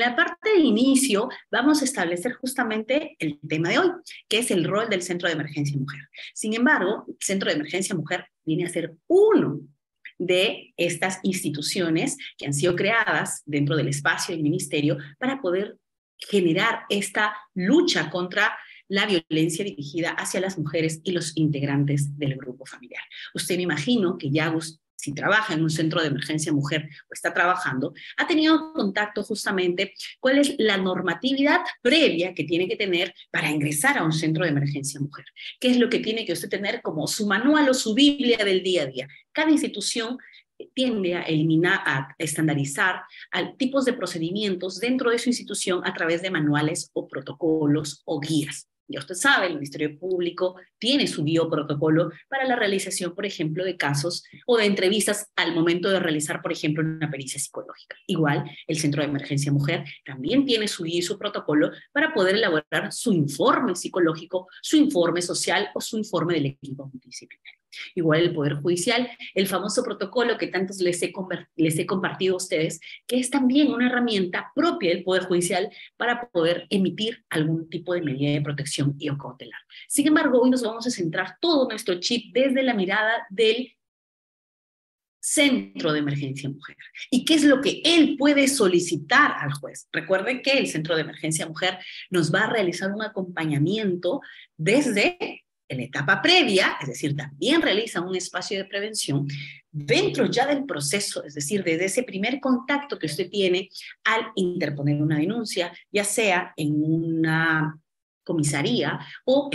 la parte de inicio vamos a establecer justamente el tema de hoy, que es el rol del Centro de Emergencia Mujer. Sin embargo, el Centro de Emergencia Mujer viene a ser uno de estas instituciones que han sido creadas dentro del espacio del ministerio para poder generar esta lucha contra la violencia dirigida hacia las mujeres y los integrantes del grupo familiar. Usted me imagino que ya si trabaja en un centro de emergencia mujer o está trabajando, ha tenido contacto justamente cuál es la normatividad previa que tiene que tener para ingresar a un centro de emergencia mujer. ¿Qué es lo que tiene que usted tener como su manual o su Biblia del día a día? Cada institución tiende a eliminar, a estandarizar tipos de procedimientos dentro de su institución a través de manuales o protocolos o guías. Ya usted sabe, el Ministerio Público tiene su guía o protocolo para la realización, por ejemplo, de casos o de entrevistas al momento de realizar, por ejemplo, una pericia psicológica. Igual, el Centro de Emergencia Mujer también tiene su guía y su protocolo para poder elaborar su informe psicológico, su informe social o su informe del equipo multidisciplinario. Igual el Poder Judicial, el famoso protocolo que tantos les he compartido a ustedes, que es también una herramienta propia del Poder Judicial para poder emitir algún tipo de medida de protección y o cautelar. Sin embargo, hoy nos vamos a centrar todo nuestro chip desde la mirada del Centro de Emergencia Mujer. ¿Y qué es lo que él puede solicitar al juez? Recuerden que el Centro de Emergencia Mujer nos va a realizar un acompañamiento desde en la etapa previa, es decir, también realiza un espacio de prevención dentro ya del proceso, es decir, desde ese primer contacto que usted tiene al interponer una denuncia, ya sea en una comisaría o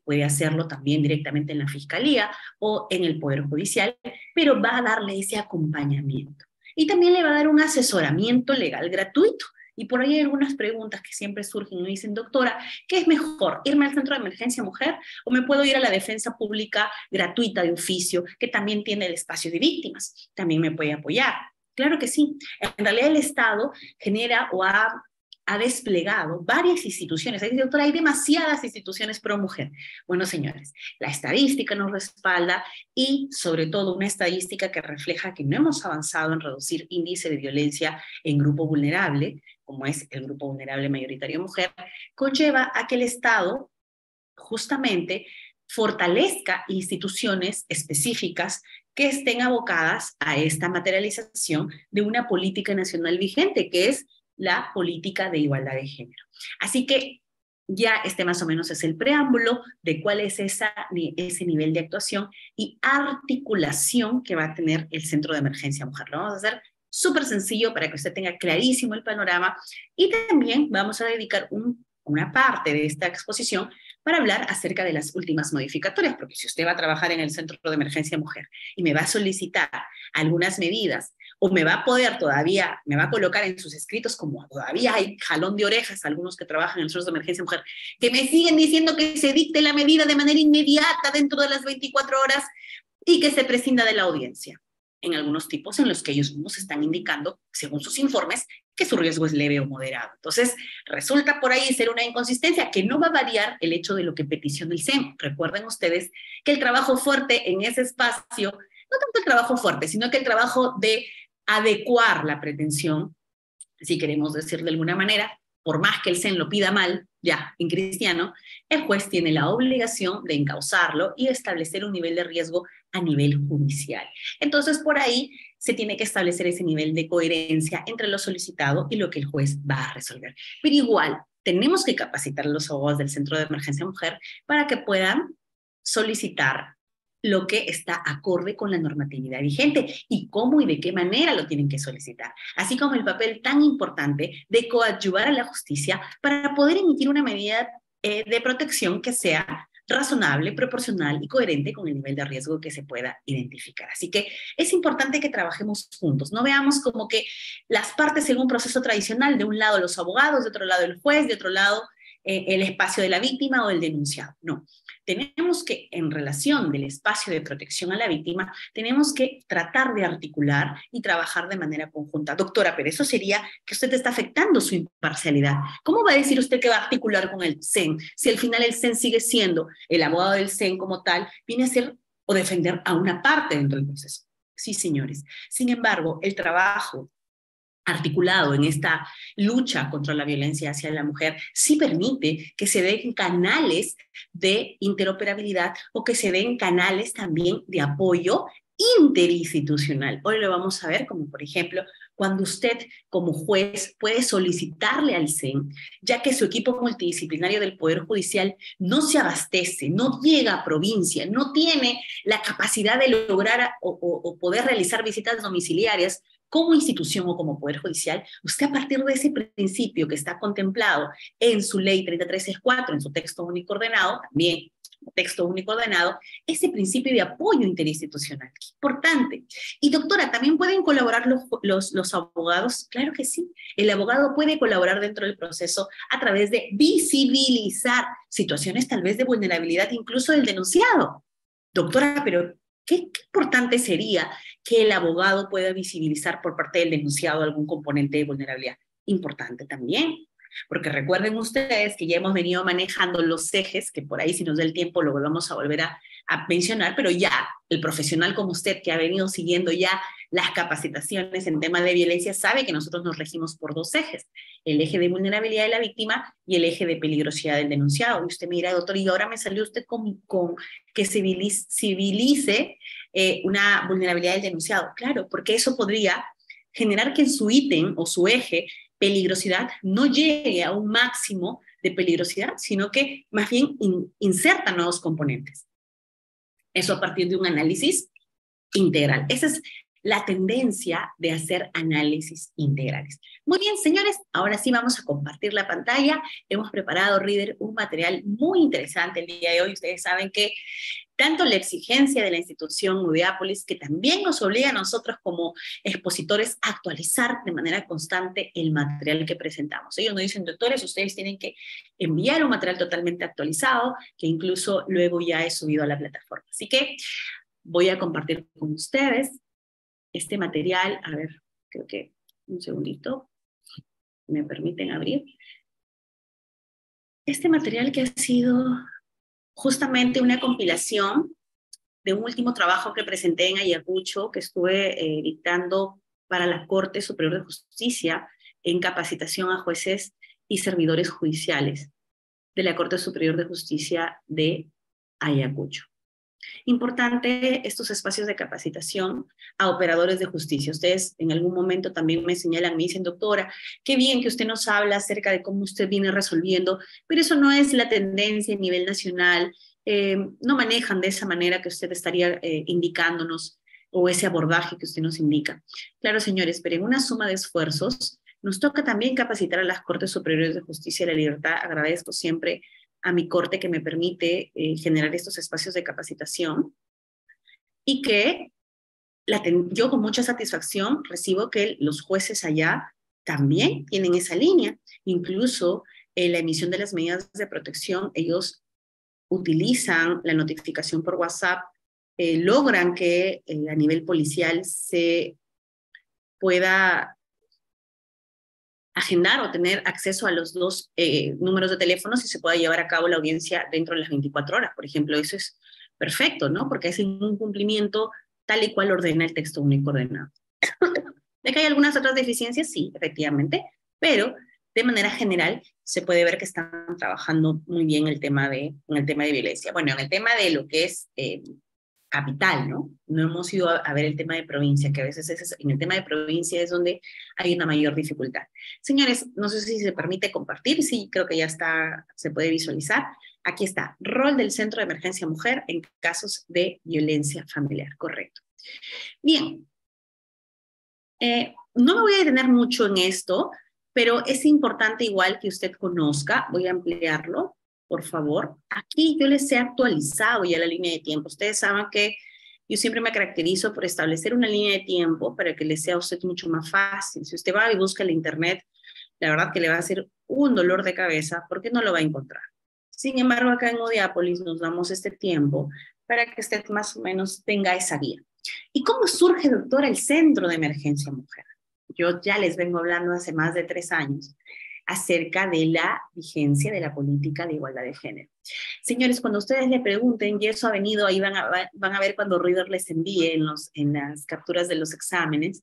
puede hacerlo también directamente en la fiscalía o en el Poder Judicial, pero va a darle ese acompañamiento. Y también le va a dar un asesoramiento legal gratuito. Y por ahí hay algunas preguntas que siempre surgen y me dicen, doctora, ¿qué es mejor? ¿Irme al Centro de Emergencia Mujer o me puedo ir a la defensa pública gratuita de oficio, que también tiene el espacio de víctimas? También me puede apoyar. Claro que sí. En realidad el Estado genera o ha desplegado varias instituciones. Dice, doctora, hay demasiadas instituciones pro mujer. Bueno, señores, la estadística nos respalda y sobre todo una estadística que refleja que no hemos avanzado en reducir índice de violencia en grupo vulnerable, como es el grupo vulnerable mayoritario mujer, conlleva a que el Estado justamente fortalezca instituciones específicas que estén abocadas a esta materialización de una política nacional vigente, que es la política de igualdad de género. Así que ya más o menos es el preámbulo de cuál es ese nivel de actuación y articulación que va a tener el Centro de Emergencia Mujer. Lo vamos a hacer súper sencillo para que usted tenga clarísimo el panorama y también vamos a dedicar una parte de esta exposición para hablar acerca de las últimas modificatorias, porque si usted va a trabajar en el Centro de Emergencia Mujer y me va a solicitar algunas medidas o me va a colocar en sus escritos, como todavía hay jalón de orejas algunos que trabajan en el Centro de Emergencia Mujer, que me siguen diciendo que se dicte la medida de manera inmediata dentro de las 24 horas y que se prescinda de la audiencia. En algunos tipos en los que ellos mismos están indicando, según sus informes, que su riesgo es leve o moderado. Entonces, resulta por ahí ser una inconsistencia que no va a variar el hecho de lo que peticiona el SEM. Recuerden ustedes que el trabajo fuerte en ese espacio, no tanto el trabajo fuerte, sino que el trabajo de adecuar la pretensión, si queremos decir de alguna manera, por más que el SEM lo pida mal, ya, en cristiano, el juez tiene la obligación de encauzarlo y establecer un nivel de riesgo a nivel judicial. Entonces, por ahí se tiene que establecer ese nivel de coherencia entre lo solicitado y lo que el juez va a resolver. Pero igual, tenemos que capacitar a los abogados del Centro de Emergencia Mujer para que puedan solicitar lo que está acorde con la normatividad vigente y cómo y de qué manera lo tienen que solicitar, así como el papel tan importante de coadyuvar a la justicia para poder emitir una medida de protección que sea razonable, proporcional y coherente con el nivel de riesgo que se pueda identificar. Así que es importante que trabajemos juntos, no veamos como que las partes en un proceso tradicional, de un lado los abogados, de otro lado el juez, de otro lado el espacio de la víctima o del denunciado. No, tenemos que, en relación del espacio de protección a la víctima, tenemos que tratar de articular y trabajar de manera conjunta. Doctora, pero eso sería que usted está afectando su imparcialidad. ¿Cómo va a decir usted que va a articular con el SEN si al final el SEN sigue siendo el abogado del SEN como tal, viene a ser o defender a una parte dentro del proceso? Sí, señores. Sin embargo, el trabajo articulado en esta lucha contra la violencia hacia la mujer, sí permite que se den canales de interoperabilidad o que se den canales también de apoyo interinstitucional. Hoy lo vamos a ver como, por ejemplo, cuando usted como juez puede solicitarle al CEN, ya que su equipo multidisciplinario del Poder Judicial no se abastece, no llega a provincia, no tiene la capacidad de lograr o poder realizar visitas domiciliarias como institución o como Poder Judicial, usted a partir de ese principio que está contemplado en su ley 3364, en su texto único ordenado, también texto único ordenado, ese principio de apoyo interinstitucional, que es importante. Y doctora, ¿también pueden colaborar los abogados? Claro que sí. El abogado puede colaborar dentro del proceso a través de visibilizar situaciones tal vez de vulnerabilidad, incluso del denunciado. Doctora, pero qué importante sería que el abogado pueda visibilizar por parte del denunciado algún componente de vulnerabilidad. Importante también, porque recuerden ustedes que ya hemos venido manejando los ejes, que por ahí si nos da el tiempo lo volvamos a volver a mencionar, pero ya el profesional como usted que ha venido siguiendo ya las capacitaciones en temas de violencia sabe que nosotros nos regimos por dos ejes, el eje de vulnerabilidad de la víctima y el eje de peligrosidad del denunciado. Y usted me dirá, doctor, y ahora me salió usted con que civilice una vulnerabilidad del denunciado. Claro, porque eso podría generar que en su ítem o su eje peligrosidad no llegue a un máximo de peligrosidad, sino que más bien inserta nuevos componentes. Eso a partir de un análisis integral. Esa es la tendencia de hacer análisis integrales. Muy bien, señores, ahora sí vamos a compartir la pantalla. Hemos preparado, Reader, un material muy interesante el día de hoy. Ustedes saben que tanto la exigencia de la institución Udeápolis, que también nos obliga a nosotros como expositores a actualizar de manera constante el material que presentamos. Ellos nos dicen, doctores, ustedes tienen que enviar un material totalmente actualizado, que incluso luego ya he subido a la plataforma. Así que voy a compartir con ustedes este material. A ver, creo que un segundito, me permiten abrir. Este material que ha sido justamente una compilación de un último trabajo que presenté en Ayacucho, que estuve dictando para la Corte Superior de Justicia en capacitación a jueces y servidores judiciales de la Corte Superior de Justicia de Ayacucho. Importante estos espacios de capacitación a operadores de justicia. Ustedes en algún momento también me señalan, me dicen, doctora, qué bien que usted nos habla acerca de cómo usted viene resolviendo, pero eso no es la tendencia a nivel nacional, no manejan de esa manera que usted estaría indicándonos o ese abordaje que usted nos indica. Claro, señores, pero en una suma de esfuerzos nos toca también capacitar a las Cortes Superiores de Justicia de la Libertad. Agradezco siempre a mi corte que me permite generar estos espacios de capacitación y que yo con mucha satisfacción recibo que los jueces allá también tienen esa línea. Incluso en la emisión de las medidas de protección, ellos utilizan la notificación por WhatsApp, logran que a nivel policial se pueda agendar o tener acceso a los dos números de teléfonos y se pueda llevar a cabo la audiencia dentro de las 24 horas. Por ejemplo, eso es perfecto, ¿no? Porque es un cumplimiento tal y cual ordena el texto único ordenado. ¿De que hay algunas otras deficiencias? Sí, efectivamente, pero de manera general se puede ver que están trabajando muy bien en el tema de violencia. Bueno, en el tema de lo que es capital, ¿no? No hemos ido a ver el tema de provincia, que a veces en el tema de provincia es donde hay una mayor dificultad. Señores, no sé si se permite compartir, sí, creo que ya está, se puede visualizar. Aquí está, rol del Centro de Emergencia Mujer en casos de violencia familiar, correcto. Bien, no me voy a detener mucho en esto, pero es importante igual que usted conozca, voy a ampliarlo, por favor. Aquí yo les he actualizado ya la línea de tiempo. Ustedes saben que yo siempre me caracterizo por establecer una línea de tiempo para que les sea a usted mucho más fácil. Si usted va y busca en internet, la verdad que le va a ser un dolor de cabeza porque no lo va a encontrar. Sin embargo, acá en Udeápolis nos damos este tiempo para que usted más o menos tenga esa guía. ¿Y cómo surge, doctora, el Centro de Emergencia Mujer? Yo ya les vengo hablando hace más de 3 años acerca de la vigencia de la política de igualdad de género. Señores, cuando ustedes le pregunten, y eso ha venido, ahí van a ver cuando Reader les envíe en las capturas de los exámenes,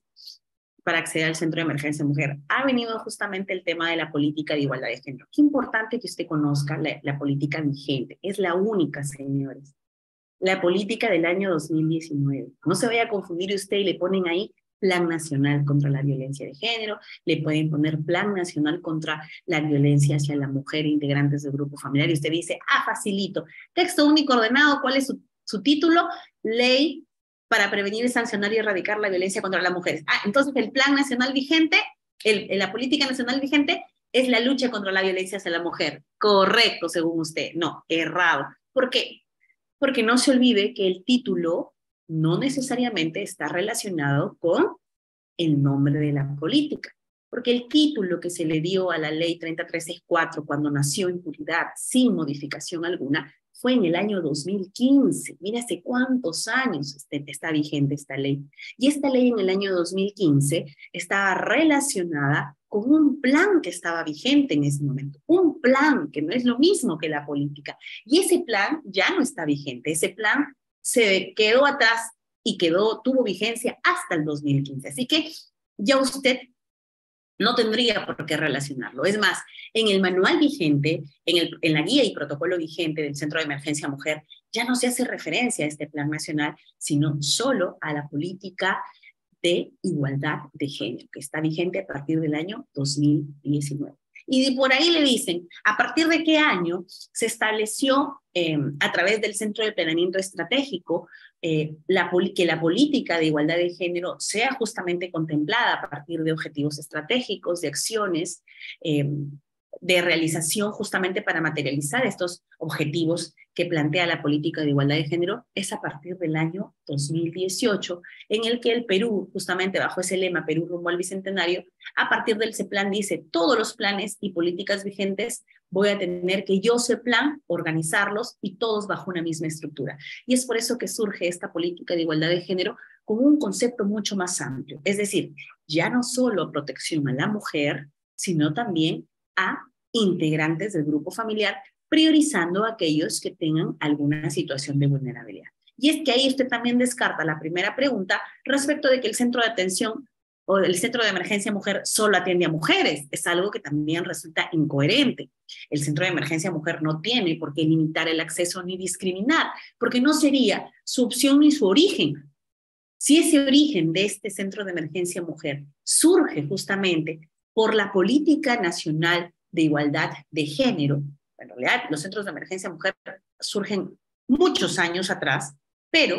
para acceder al Centro de Emergencia Mujer, ha venido justamente el tema de la política de igualdad de género. Qué importante que usted conozca la política vigente. Es la única, señores. La política del año 2019. No se vaya a confundir usted y le ponen ahí Plan Nacional contra la Violencia de Género, le pueden poner Plan Nacional contra la Violencia hacia la Mujer e integrantes del grupo familiar, y usted dice, facilito, texto único ordenado, ¿cuál es su título? Ley para prevenir, sancionar y erradicar la violencia contra las mujeres. Entonces el Plan Nacional vigente, la política nacional vigente, es la lucha contra la violencia hacia la mujer. Correcto, según usted. No, errado. ¿Por qué? Porque no se olvide que el título no necesariamente está relacionado con el nombre de la política, porque el título que se le dio a la ley 3013-4 cuando nació en puridad, sin modificación alguna, fue en el año 2015. Mira hace cuántos años está vigente esta ley. Y esta ley en el año 2015 estaba relacionada con un plan que estaba vigente en ese momento. Un plan que no es lo mismo que la política. Y ese plan ya no está vigente. Ese plan se quedó atrás y tuvo vigencia hasta el 2015. Así que ya usted no tendría por qué relacionarlo. Es más, en el manual vigente, en la guía y protocolo vigente del Centro de Emergencia Mujer, ya no se hace referencia a este plan nacional, sino solo a la política de igualdad de género, que está vigente a partir del año 2019. Y por ahí le dicen, ¿a partir de qué año se estableció a través del Centro de Planeamiento Estratégico que la política de igualdad de género sea justamente contemplada a partir de objetivos estratégicos, de acciones, de realización justamente para materializar estos objetivos que plantea la política de igualdad de género? Es a partir del año 2018, en el que el Perú, justamente bajo ese lema, Perú rumbo al Bicentenario, a partir del CEPLAN dice, todos los planes y políticas vigentes voy a tener que yo, CEPLAN, organizarlos y todos bajo una misma estructura. Y es por eso que surge esta política de igualdad de género con un concepto mucho más amplio. Es decir, ya no solo protección a la mujer, sino también a integrantes del grupo familiar, priorizando a aquellos que tengan alguna situación de vulnerabilidad. Y es que ahí usted también descarta la primera pregunta respecto de que el centro de atención o el centro de emergencia mujer solo atiende a mujeres. Es algo que también resulta incoherente. El centro de emergencia mujer no tiene por qué limitar el acceso ni discriminar, porque no sería su opción ni su origen. Si ese origen de este centro de emergencia mujer surge justamente por la política nacional de igualdad de género, en realidad los centros de emergencia mujer surgen muchos años atrás, pero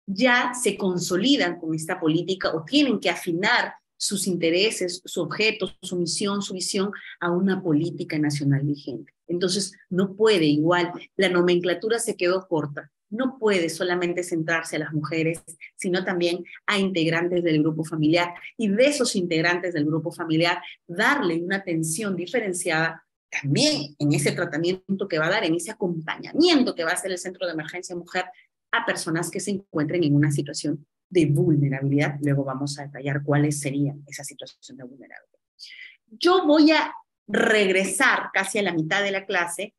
ya se consolidan con esta política o tienen que afinar sus intereses, su objeto, su misión, su visión a una política nacional vigente. Entonces, no puede igual, la nomenclatura se quedó corta, no puede solamente centrarse a las mujeres, sino también a integrantes del grupo familiar, y de esos integrantes del grupo familiar darle una atención diferenciada también en ese tratamiento que va a dar, en ese acompañamiento que va a hacer el Centro de Emergencia Mujer a personas que se encuentren en una situación de vulnerabilidad. Luego vamos a detallar cuáles serían esas situaciones de vulnerabilidad. Yo voy a regresar casi a la mitad de la clase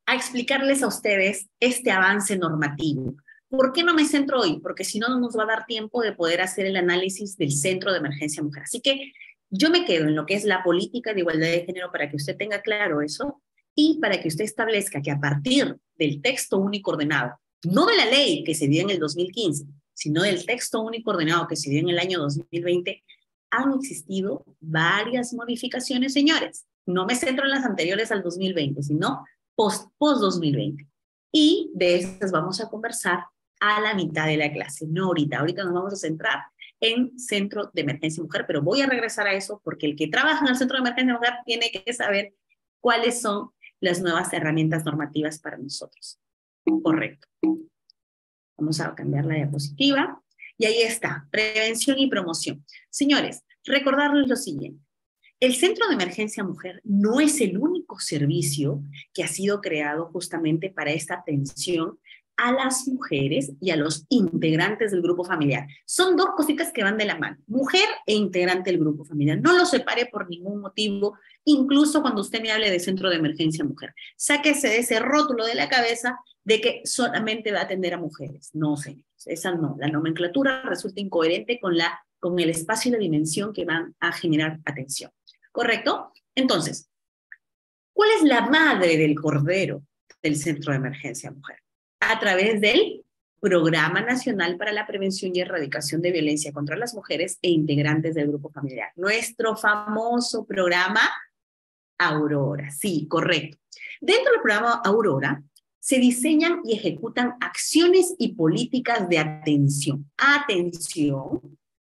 a explicarles a ustedes este avance normativo. ¿Por qué no me centro hoy? Porque si no, no nos va a dar tiempo de poder hacer el análisis del Centro de Emergencia Mujer. Así que yo me quedo en lo que es la política de igualdad de género para que usted tenga claro eso y para que usted establezca que a partir del texto único ordenado, no de la ley que se dio en el 2015, sino del texto único ordenado que se dio en el año 2020, han existido varias modificaciones, señores. No me centro en las anteriores al 2020, sino post-2020. Y de esas vamos a conversar a la mitad de la clase, no ahorita. Ahorita nos vamos a centrar en Centro de Emergencia Mujer, pero voy a regresar a eso porque el que trabaja en el Centro de Emergencia Mujer tiene que saber cuáles son las nuevas herramientas normativas para nosotros. Correcto. Vamos a cambiar la diapositiva. Y ahí está, prevención y promoción. Señores, recordarles lo siguiente. El Centro de Emergencia Mujer no es el único servicio que ha sido creado justamente para esta atención a las mujeres y a los integrantes del grupo familiar. Son dos cositas que van de la mano, mujer e integrante del grupo familiar. No lo separe por ningún motivo, incluso cuando usted me hable de Centro de Emergencia Mujer. Sáquese de ese rótulo de la cabeza de que solamente va a atender a mujeres. No, señores, esa no. La nomenclatura resulta incoherente con la con el espacio y la dimensión que van a generar atención. ¿Correcto? Entonces, ¿cuál es la madre del cordero del Centro de Emergencia Mujer? A través del Programa Nacional para la Prevención y Erradicación de Violencia contra las Mujeres e integrantes del grupo familiar. Nuestro famoso programa Aurora. Sí, correcto. Dentro del programa Aurora se diseñan y ejecutan acciones y políticas de atención,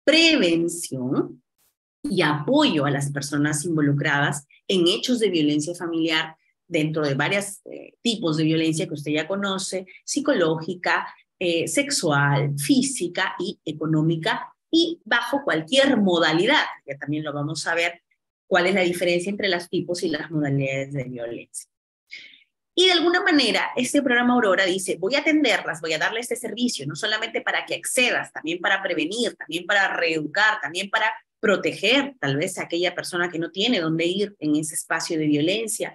prevención y apoyo a las personas involucradas en hechos de violencia familiar dentro de varios tipos de violencia que usted ya conoce, psicológica, sexual, física y económica, y bajo cualquier modalidad, que también lo vamos a ver cuál es la diferencia entre los tipos y las modalidades de violencia. Y de alguna manera, este programa Aurora dice, voy a atenderlas, voy a darle este servicio, no solamente para que accedas, también para prevenir, también para reeducar, también para proteger tal vez a aquella persona que no tiene dónde ir en ese espacio de violencia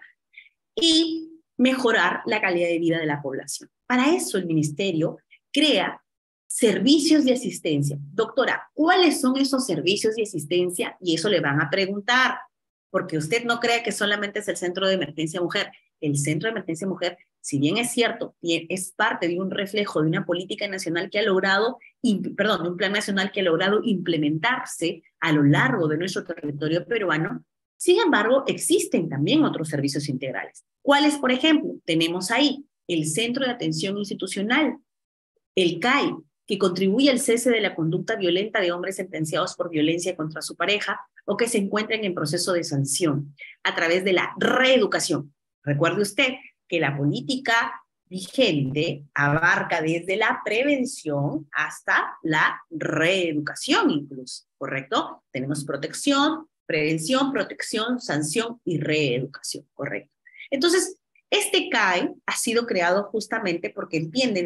y mejorar la calidad de vida de la población. Para eso el ministerio crea servicios de asistencia. Doctora, ¿cuáles son esos servicios de asistencia? Y eso le van a preguntar, porque usted no cree que solamente es el Centro de Emergencia Mujer. El Centro de Emergencia Mujer, si bien es cierto, es parte de un reflejo de una política nacional que ha logrado, de un plan nacional que ha logrado implementarse a lo largo de nuestro territorio peruano. Sin embargo, existen también otros servicios integrales. ¿Cuáles, por ejemplo? Tenemos ahí el Centro de Atención Institucional, el CAI, que contribuye al cese de la conducta violenta de hombres sentenciados por violencia contra su pareja o que se encuentren en proceso de sanción a través de la reeducación. Recuerde usted que la política vigente abarca desde la prevención hasta la reeducación incluso, ¿correcto? Tenemos protección, prevención, protección, sanción y reeducación, ¿correcto? Entonces, este CAI ha sido creado justamente porque entiende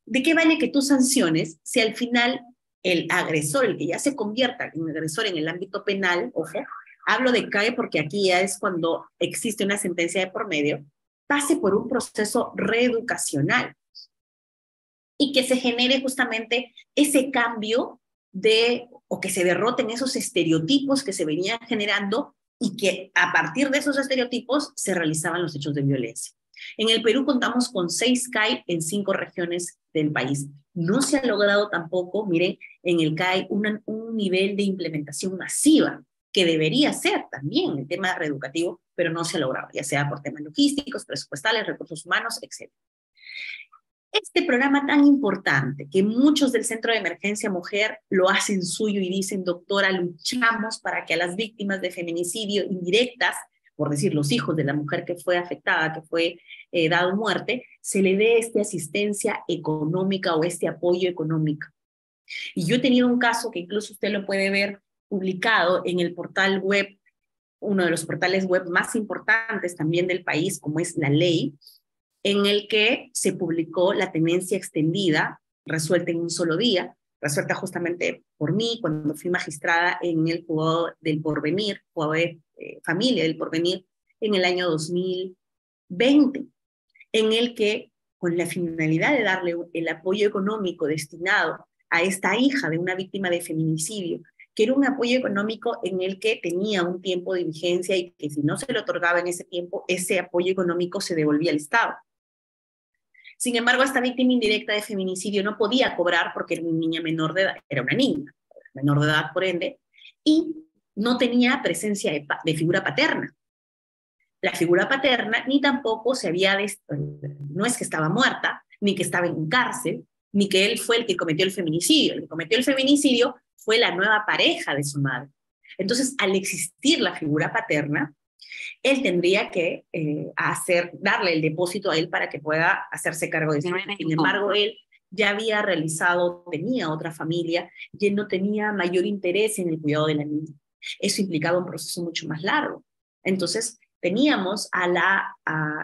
¿de qué vale que tú sanciones si al final el agresor, el que ya se convierta en agresor en el ámbito penal, ojo, hablo de CAE porque aquí ya es cuando existe una sentencia de por medio, pase por un proceso reeducacional y que se genere justamente ese cambio o que se derroten esos estereotipos que se venían generando y que a partir de esos estereotipos se realizaban los hechos de violencia. En el Perú contamos con 6 CAI en 5 regiones del país. No se ha logrado tampoco, miren, en el CAI un nivel de implementación masiva, que debería ser también el tema reeducativo, pero no se ha logrado, ya sea por temas logísticos, presupuestales, recursos humanos, etc. Este programa tan importante, que muchos del Centro de Emergencia Mujer lo hacen suyo y dicen, doctora, luchamos para que a las víctimas de feminicidio indirectas, por decir, los hijos de la mujer que fue afectada, que fue dado muerte, se le dé esta asistencia económica o este apoyo económico. Y yo he tenido un caso que incluso usted lo puede ver publicado en el portal web, uno de los portales web más importantes también del país, como es La Ley, en el que se publicó la tenencia extendida, resuelta en un solo día, resuelta justamente por mí cuando fui magistrada en el Juzgado del Porvenir, Juzgado de Familia del Porvenir, en el año 2020, en el que, con la finalidad de darle el apoyo económico destinado a esta hija de una víctima de feminicidio, que era un apoyo económico en el que tenía un tiempo de vigencia y que si no se le otorgaba en ese tiempo, ese apoyo económico se devolvía al Estado. Sin embargo, esta víctima indirecta de feminicidio no podía cobrar porque era una niña menor de edad, era una niña menor de edad por ende, y no tenía presencia de figura paterna. La figura paterna ni tampoco no es que estaba muerta, ni que estaba en cárcel, ni que él fue el que cometió el feminicidio. El que cometió el feminicidio fue la nueva pareja de su madre. Entonces, al existir la figura paterna, él tendría que darle el depósito a él para que pueda hacerse cargo de eso. Sin embargo, él ya había tenía otra familia y él no tenía mayor interés en el cuidado de la niña. Eso implicaba un proceso mucho más largo. Entonces, teníamos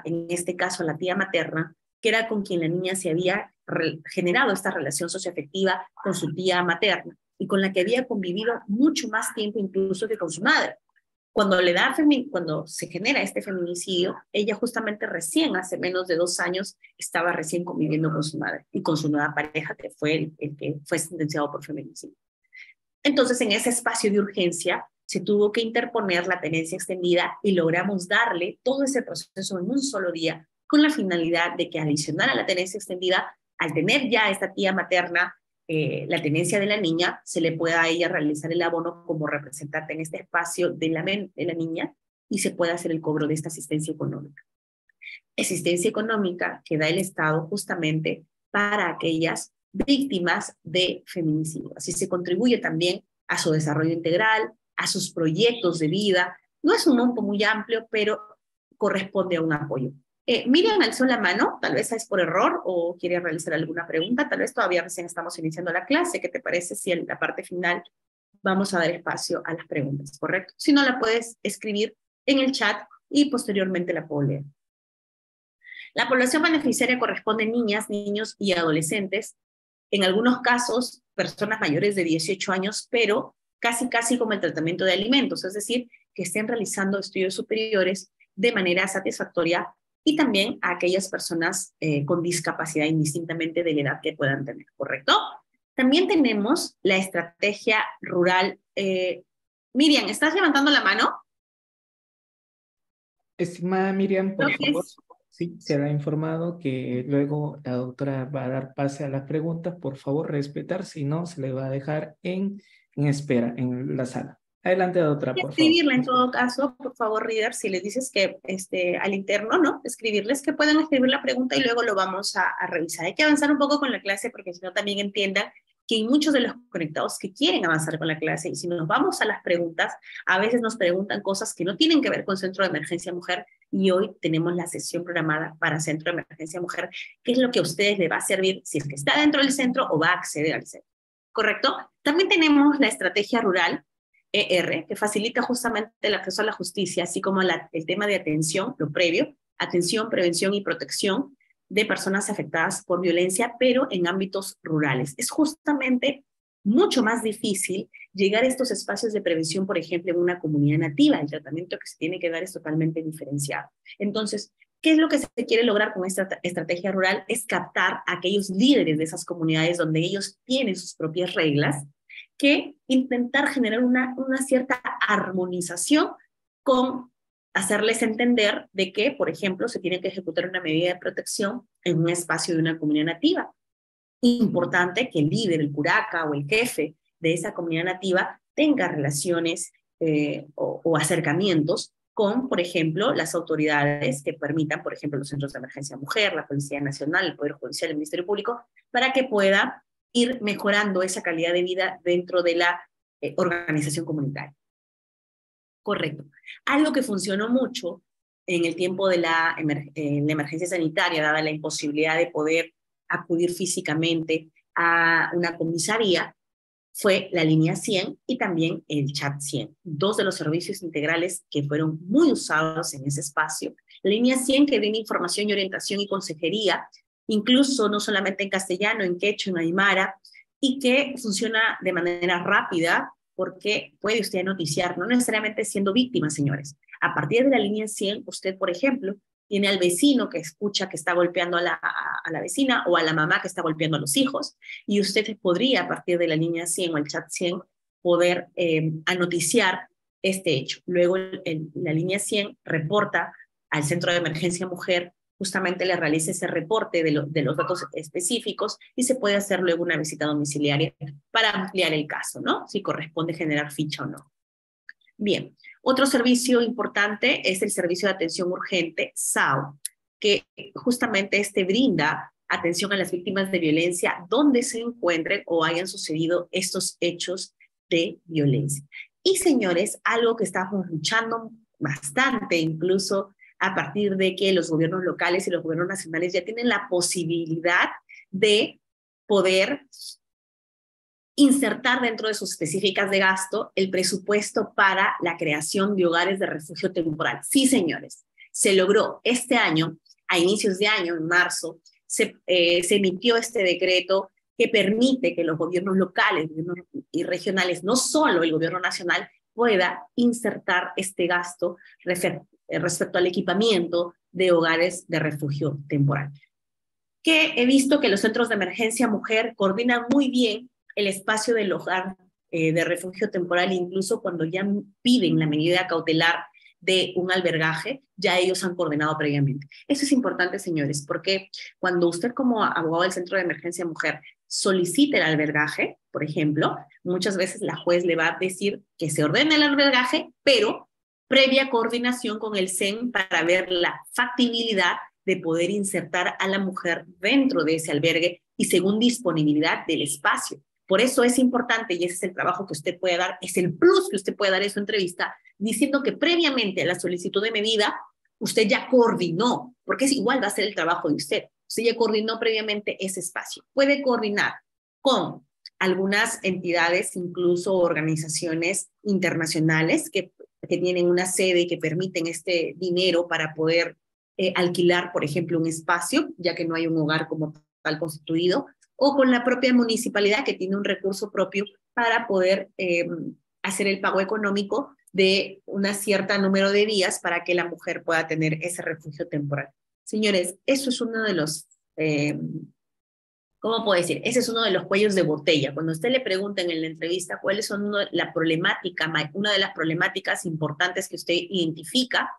en este caso, a la tía materna, que era con quien la niña se había generado esta relación socioafectiva con su tía materna y con la que había convivido mucho más tiempo incluso que con su madre. Cuando se genera este feminicidio, ella justamente recién, hace menos de 2 años, estaba recién conviviendo con su madre y con su nueva pareja, que fue el que fue sentenciado por feminicidio. Entonces, en ese espacio de urgencia, se tuvo que interponer la tenencia extendida y logramos darle todo ese proceso en un solo día, con la finalidad de que adicional a la tenencia extendida, al tener ya esta tía materna, la tenencia de la niña, se le pueda a ella realizar el abono como representante en este espacio de la niña y se pueda hacer el cobro de esta asistencia económica. Asistencia económica que da el Estado justamente para aquellas víctimas de feminicidio. Así se contribuye también a su desarrollo integral, a sus proyectos de vida. No es un monto muy amplio, pero corresponde a un apoyo. Miriam alzó la mano, tal vez es por error o quiere realizar alguna pregunta, tal vez todavía recién estamos iniciando la clase. ¿Qué te parece si en la parte final vamos a dar espacio a las preguntas, correcto? Si no, la puedes escribir en el chat y posteriormente la puedo leer. La población beneficiaria corresponde a niñas, niños y adolescentes, en algunos casos personas mayores de 18 años, pero casi como el tratamiento de alimentos, es decir, que estén realizando estudios superiores de manera satisfactoria y también a aquellas personas con discapacidad indistintamente de la edad que puedan tener, ¿correcto? También tenemos la estrategia rural. Miriam, ¿estás levantando la mano? Estimada Miriam, por Creo que favor, es sí, se ha informado que luego la doctora va a dar pase a las preguntas. Por favor, respetar, si no, se le va a dejar en espera en la sala. Adelante, doctora, por favor. escribirle en todo caso, por favor, reader, si les dices que al interno, ¿no? Escribirles que puedan escribir la pregunta y luego lo vamos a revisar. Hay que avanzar un poco con la clase porque si no también entiendan que hay muchos de los conectados que quieren avanzar con la clase y si nos vamos a las preguntas, a veces nos preguntan cosas que no tienen que ver con Centro de Emergencia Mujer y hoy tenemos la sesión programada para Centro de Emergencia Mujer, que es lo que a ustedes les va a servir si es que está dentro del centro o va a acceder al centro. ¿Correcto? También tenemos la estrategia rural, que facilita justamente el acceso a la justicia, así como el tema de atención, lo previo, atención, prevención y protección de personas afectadas por violencia, pero en ámbitos rurales. Es justamente mucho más difícil llegar a estos espacios de prevención, por ejemplo, en una comunidad nativa. El tratamiento que se tiene que dar es totalmente diferenciado. Entonces, ¿qué es lo que se quiere lograr con esta estrategia rural? Es captar a aquellos líderes de esas comunidades donde ellos tienen sus propias reglas, que intentar generar una cierta armonización con hacerles entender de que, por ejemplo, se tiene que ejecutar una medida de protección en un espacio de una comunidad nativa. Importante que el líder, el curaca o el jefe de esa comunidad nativa tenga relaciones o acercamientos con, por ejemplo, las autoridades que permitan, por ejemplo, los centros de emergencia mujer, la Policía Nacional, el Poder Judicial, el Ministerio Público, para que pueda ir mejorando esa calidad de vida dentro de la organización comunitaria. Correcto. Algo que funcionó mucho en el tiempo de la emergencia sanitaria, dada la imposibilidad de poder acudir físicamente a una comisaría, fue la línea 100 y también el chat 100, dos de los servicios integrales que fueron muy usados en ese espacio. La línea 100 que brinda información y orientación y consejería, incluso no solamente en castellano, en quechua, en aymara, y que funciona de manera rápida porque puede usted noticiar, no necesariamente siendo víctima, señores. A partir de la línea 100, usted, por ejemplo, tiene al vecino que escucha que está golpeando a la vecina o a la mamá que está golpeando a los hijos, y usted podría, a partir de la línea 100 o el chat 100, poder anoticiar este hecho. Luego, la línea 100 reporta al Centro de Emergencia Mujer, justamente le realiza ese reporte de los datos específicos y se puede hacer luego una visita domiciliaria para ampliar el caso, ¿no? Si corresponde generar ficha o no. Bien, otro servicio importante es el servicio de atención urgente, SAU, que justamente brinda atención a las víctimas de violencia donde se encuentren o hayan sucedido estos hechos de violencia. Y señores, algo que estamos luchando bastante, incluso a partir de que los gobiernos locales y los gobiernos nacionales ya tienen la posibilidad de poder insertar dentro de sus específicas de gasto el presupuesto para la creación de hogares de refugio temporal. Sí, señores, se logró este año, a inicios de año, en marzo, se emitió este decreto que permite que los gobiernos locales y regionales, no solo el gobierno nacional, pueda insertar este gasto respecto al equipamiento de hogares de refugio temporal. Que he visto que los centros de emergencia mujer coordinan muy bien el espacio del hogar de refugio temporal, incluso cuando ya piden la medida cautelar de un albergaje, ya ellos han coordinado previamente. Eso es importante, señores, porque cuando usted como abogado del Centro de Emergencia Mujer solicite el albergaje, por ejemplo, muchas veces la juez le va a decir que se ordene el albergaje, pero previa coordinación con el CEN para ver la factibilidad de poder insertar a la mujer dentro de ese albergue y según disponibilidad del espacio. Por eso es importante, y ese es el trabajo que usted puede dar, es el plus que usted puede dar en su entrevista, diciendo que previamente a la solicitud de medida, usted ya coordinó, porque es igual va a ser el trabajo de usted. Usted ya coordinó previamente ese espacio. Puede coordinar con algunas entidades, incluso organizaciones internacionales que tienen una sede y que permiten este dinero para poder alquilar, por ejemplo, un espacio, ya que no hay un hogar como tal constituido, o con la propia municipalidad que tiene un recurso propio para poder hacer el pago económico de un cierto número de días para que la mujer pueda tener ese refugio temporal. Señores, eso es uno de los, ¿cómo puedo decir? Ese es uno de los cuellos de botella. Cuando usted le pregunten en la entrevista cuáles son una de las problemáticas importantes que usted identifica,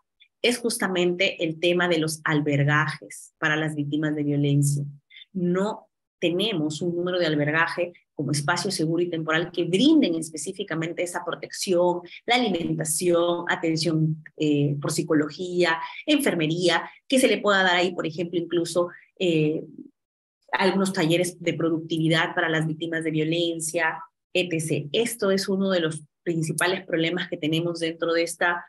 es justamente el tema de los albergajes para las víctimas de violencia. No tenemos un número de albergaje como espacio seguro y temporal que brinden específicamente esa protección, la alimentación, atención por psicología, enfermería, que se le pueda dar ahí, por ejemplo, incluso algunos talleres de productividad para las víctimas de violencia, etc. Esto es uno de los principales problemas que tenemos dentro de esta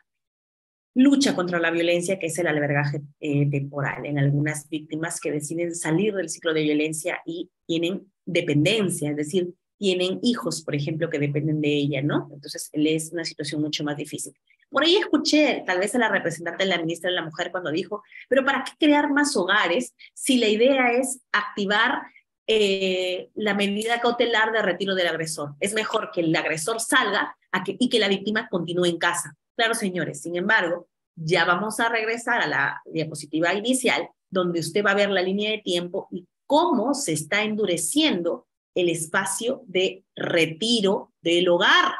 lucha contra la violencia, que es el albergaje temporal en algunas víctimas que deciden salir del ciclo de violencia y tienen dependencia, es decir, tienen hijos, por ejemplo, que dependen de ella, ¿no? Entonces, es una situación mucho más difícil. Por ahí escuché tal vez a la representante de la ministra de la Mujer cuando dijo, pero ¿para qué crear más hogares si la idea es activar la medida cautelar de retiro del agresor? Es mejor que el agresor salga y que la víctima continúe en casa. Claro, señores, sin embargo, ya vamos a regresar a la diapositiva inicial, donde usted va a ver la línea de tiempo y cómo se está endureciendo el espacio de retiro del hogar.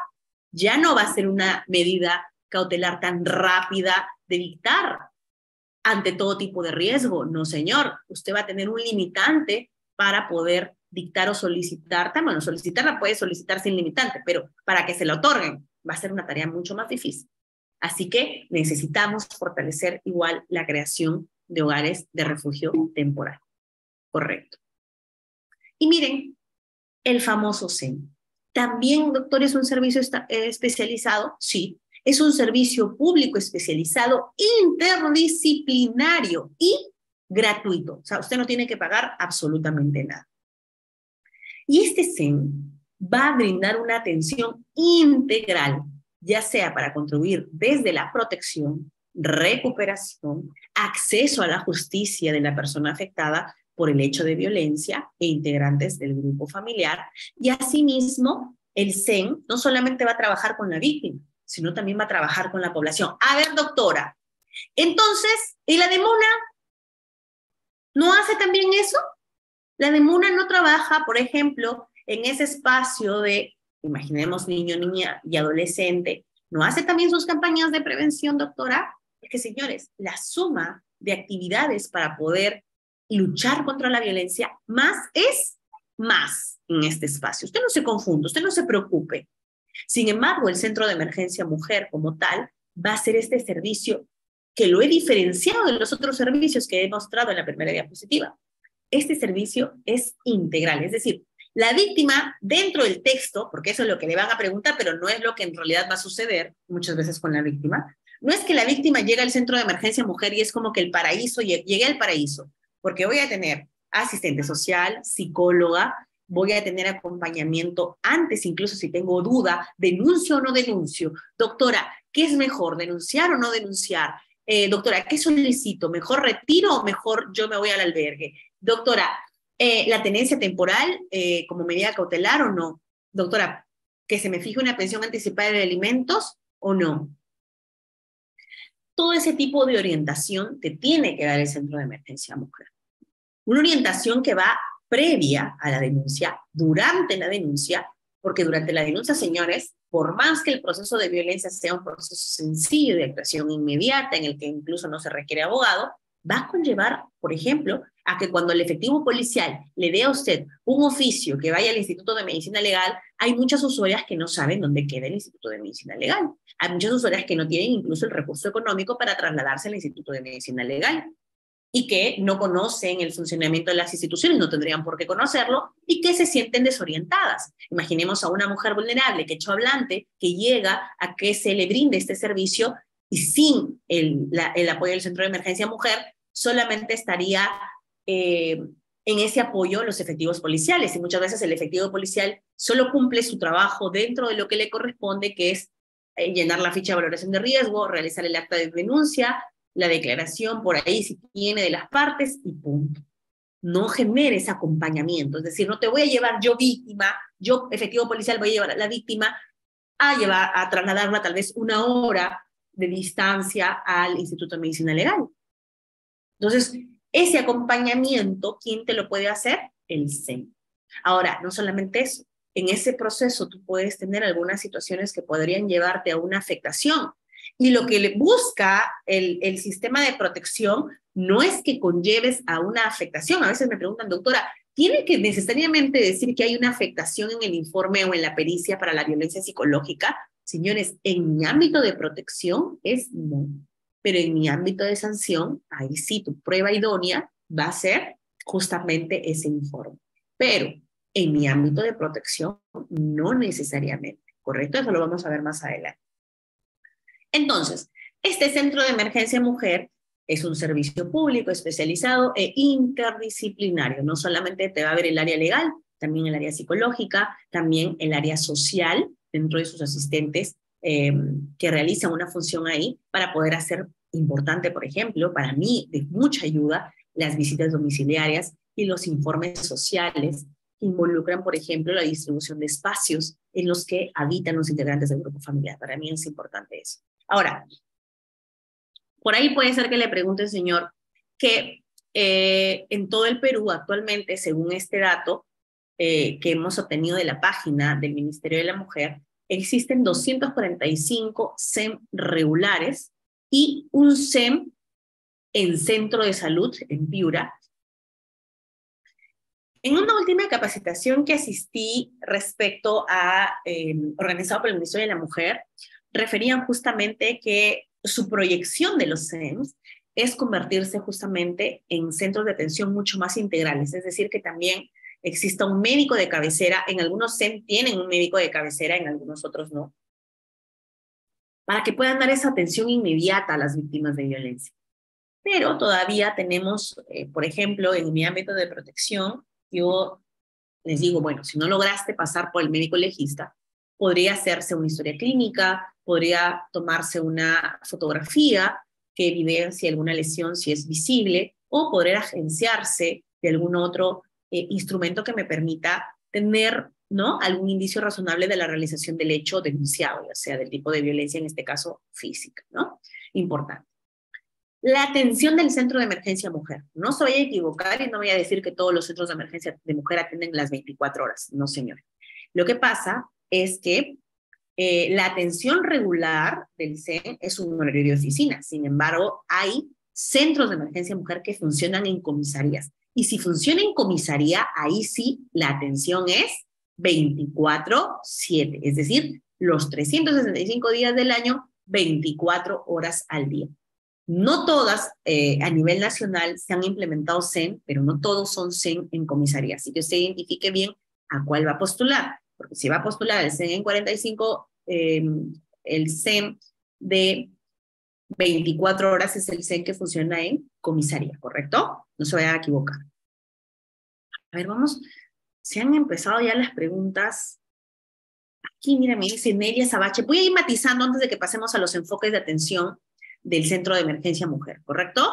Ya no va a ser una medida cautelar tan rápida de dictar ante todo tipo de riesgo. No, señor, usted va a tener un limitante para poder dictar o solicitar. Bueno, solicitarla puede solicitar sin limitante, pero para que se la otorguen va a ser una tarea mucho más difícil. Así que necesitamos fortalecer igual la creación de hogares de refugio temporal. Correcto. Y miren, el famoso CEN. ¿También, doctor, es un servicio especializado? Sí. Es un servicio público especializado, interdisciplinario y gratuito. O sea, usted no tiene que pagar absolutamente nada. Y este CEN va a brindar una atención integral, ya sea para contribuir desde la protección, recuperación, acceso a la justicia de la persona afectada por el hecho de violencia e integrantes del grupo familiar. Y asimismo, el CEN no solamente va a trabajar con la víctima, sino también va a trabajar con la población. A ver, doctora, entonces, ¿y la DEMUNA no hace también eso? La DEMUNA no trabaja, por ejemplo, en ese espacio de, imaginemos, niño, niña y adolescente, ¿no hace también sus campañas de prevención, doctora? Es que, señores, la suma de actividades para poder luchar contra la violencia, más es más en este espacio. Usted no se confunda, usted no se preocupe. Sin embargo, el Centro de Emergencia Mujer como tal va a ser este servicio que lo he diferenciado de los otros servicios que he mostrado en la primera diapositiva. Este servicio es integral, es decir, la víctima dentro del texto, porque eso es lo que le van a preguntar, pero no es lo que en realidad va a suceder muchas veces con la víctima, no es que la víctima llega al Centro de Emergencia Mujer y es como que el paraíso, llegué al paraíso, porque voy a tener asistente social, psicóloga, voy a tener acompañamiento antes, incluso si tengo duda, denuncio o no denuncio. Doctora, ¿qué es mejor, denunciar o no denunciar? Doctora, ¿qué solicito? ¿Mejor retiro o mejor yo me voy al albergue? Doctora, ¿la tenencia temporal como medida cautelar o no? Doctora, ¿que se me fije una pensión anticipada de alimentos o no? Todo ese tipo de orientación te tiene que dar el Centro de Emergencia Mujer. Una orientación que va previa a la denuncia, durante la denuncia Porque durante la denuncia, señores, por más que el proceso de violencia sea un proceso sencillo de actuación inmediata, en el que incluso no se requiere abogado, va a conllevar, por ejemplo, a que cuando el efectivo policial le dé a usted un oficio que vaya al Instituto de Medicina Legal, hay muchas usuarias que no saben dónde queda el Instituto de Medicina Legal. Hay muchas usuarias que no tienen incluso el recurso económico para trasladarse al Instituto de Medicina Legal y que no conocen el funcionamiento de las instituciones, no tendrían por qué conocerlo, y que se sienten desorientadas. Imaginemos a una mujer vulnerable, quechohablante, que llega a que se le brinde este servicio y sin el apoyo del Centro de Emergencia Mujer, solamente estaría en ese apoyo los efectivos policiales, y muchas veces el efectivo policial solo cumple su trabajo dentro de lo que le corresponde, que es llenar la ficha de valoración de riesgo, realizar el acta de denuncia, la declaración por ahí si tiene de las partes y punto. No genere ese acompañamiento, es decir, no te voy a llevar yo víctima, yo efectivo policial voy a llevar a la víctima a trasladarla tal vez 1 hora de distancia al Instituto de Medicina Legal. Entonces, ese acompañamiento, ¿quién te lo puede hacer? El SEM. Ahora, no solamente eso, en ese proceso tú puedes tener algunas situaciones que podrían llevarte a una afectación. Y lo que le busca el sistema de protección no es que conlleves a una afectación. A veces me preguntan, doctora, ¿tiene que necesariamente decir que hay una afectación en el informe o en la pericia para la violencia psicológica? Señores, en mi ámbito de protección es no. Pero en mi ámbito de sanción, ahí sí, tu prueba idónea va a ser justamente ese informe. Pero en mi ámbito de protección, no necesariamente, ¿correcto? Eso lo vamos a ver más adelante. Entonces, este Centro de Emergencia Mujer es un servicio público especializado e interdisciplinario. No solamente te va a ver el área legal, también el área psicológica, también el área social, dentro de sus asistentes que realizan una función ahí para poder hacer importante, por ejemplo, para mí de mucha ayuda, las visitas domiciliarias y los informes sociales que involucran, por ejemplo, la distribución de espacios en los que habitan los integrantes del grupo familiar. Para mí es importante eso. Ahora, por ahí puede ser que le pregunte, señor, que en todo el Perú actualmente, según este dato que hemos obtenido de la página del Ministerio de la Mujer, existen 245 SEM regulares y un SEM en centro de salud en Piura. En una última capacitación que asistí respecto a, organizado por el Ministerio de la Mujer, referían justamente que su proyección de los SEMs es convertirse justamente en centros de atención mucho más integrales, es decir, que también exista un médico de cabecera, en algunos SEM tienen un médico de cabecera, en algunos otros no, para que puedan dar esa atención inmediata a las víctimas de violencia. Pero todavía tenemos, por ejemplo, en mi ámbito de protección, yo les digo, bueno, si no lograste pasar por el médico legista, podría hacerse una historia clínica, podría tomarse una fotografía que evidencie alguna lesión si es visible, o poder agenciarse de algún otro instrumento que me permita tener, ¿no?, algún indicio razonable de la realización del hecho denunciado, ya sea del tipo de violencia, en este caso física, ¿no? Importante. La atención del Centro de Emergencia Mujer. No se vaya a equivocar y no voy a decir que todos los centros de emergencia de mujer atienden las 24 horas. No, señor. Lo que pasa es que la atención regular del CEN es un horario de oficina. Sin embargo, hay centros de emergencia mujer que funcionan en comisarías. Y si funciona en comisaría, ahí sí la atención es 24/7. Es decir, los 365 días del año, 24 horas al día. No todas a nivel nacional se han implementado SEN, pero no todos son SEN en comisaría. Así que usted identifique bien a cuál va a postular. Porque si va a postular el SEN en 45, el SEN de 24 horas es el SEN que funciona en comisaría, ¿correcto? No se vayan a equivocar. A ver, vamos. Se han empezado ya las preguntas. Aquí, mira, me dice Nelia Sabache. Voy a ir matizando antes de que pasemos a los enfoques de atención del Centro de Emergencia Mujer, ¿correcto?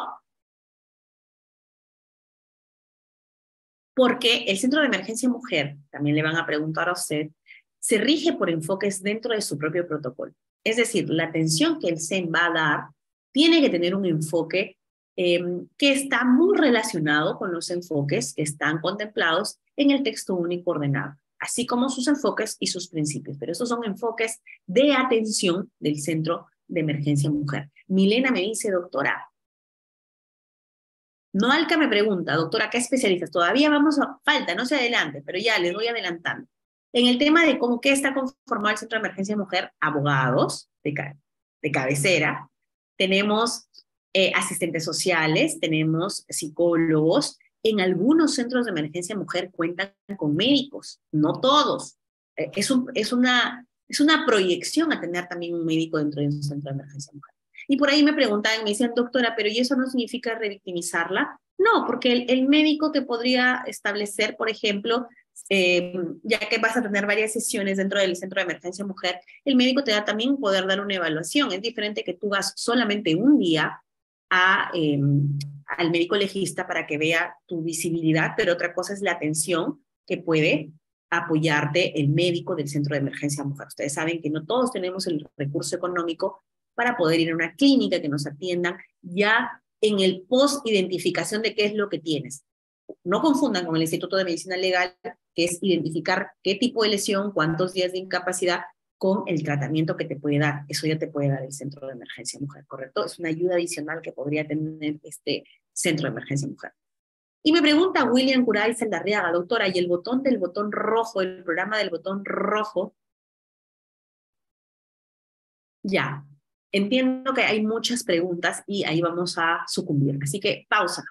Porque el Centro de Emergencia Mujer, también le van a preguntar a usted, se rige por enfoques dentro de su propio protocolo. Es decir, la atención que el SEM va a dar tiene que tener un enfoque que está muy relacionado con los enfoques que están contemplados en el texto único ordenado. así como sus enfoques y sus principios. Pero esos son enfoques de atención del Centro de Emergencia Mujer. Milena me dice, doctora, Noalca me pregunta, doctora, ¿qué especialistas? Todavía falta, no se adelante, pero ya les voy adelantando. En el tema de cómo qué está conformado el Centro de Emergencia Mujer, abogados de cabecera, tenemos asistentes sociales, tenemos psicólogos. En algunos centros de emergencia mujer cuentan con médicos, no todos. Es una proyección a tener también un médico dentro de un centro de emergencia mujer. Y por ahí me preguntaban, me decían, doctora, ¿pero y eso no significa revictimizarla? No, porque el médico te podría establecer, por ejemplo, ya que vas a tener varias sesiones dentro del centro de emergencia mujer, el médico te da también poder dar una evaluación. Es diferente que tú vas solamente un día al médico legista para que vea tu visibilidad, pero otra cosa es la atención que puede apoyarte el médico del centro de emergencia mujer. Ustedes saben que no todos tenemos el recurso económico para poder ir a una clínica que nos atiendan ya en el post-identificación de qué es lo que tienes. No confundan con el Instituto de Medicina Legal, que es identificar qué tipo de lesión, cuántos días de incapacidad, con el tratamiento que te puede dar. Eso ya te puede dar el Centro de Emergencia Mujer, ¿correcto? Es una ayuda adicional que podría tener este Centro de Emergencia Mujer. Y me pregunta William Curay Saldarriaga, doctora, ¿y el botón rojo, el programa del botón rojo? Ya, entiendo que hay muchas preguntas y ahí vamos a sucumbir. Así que pausa.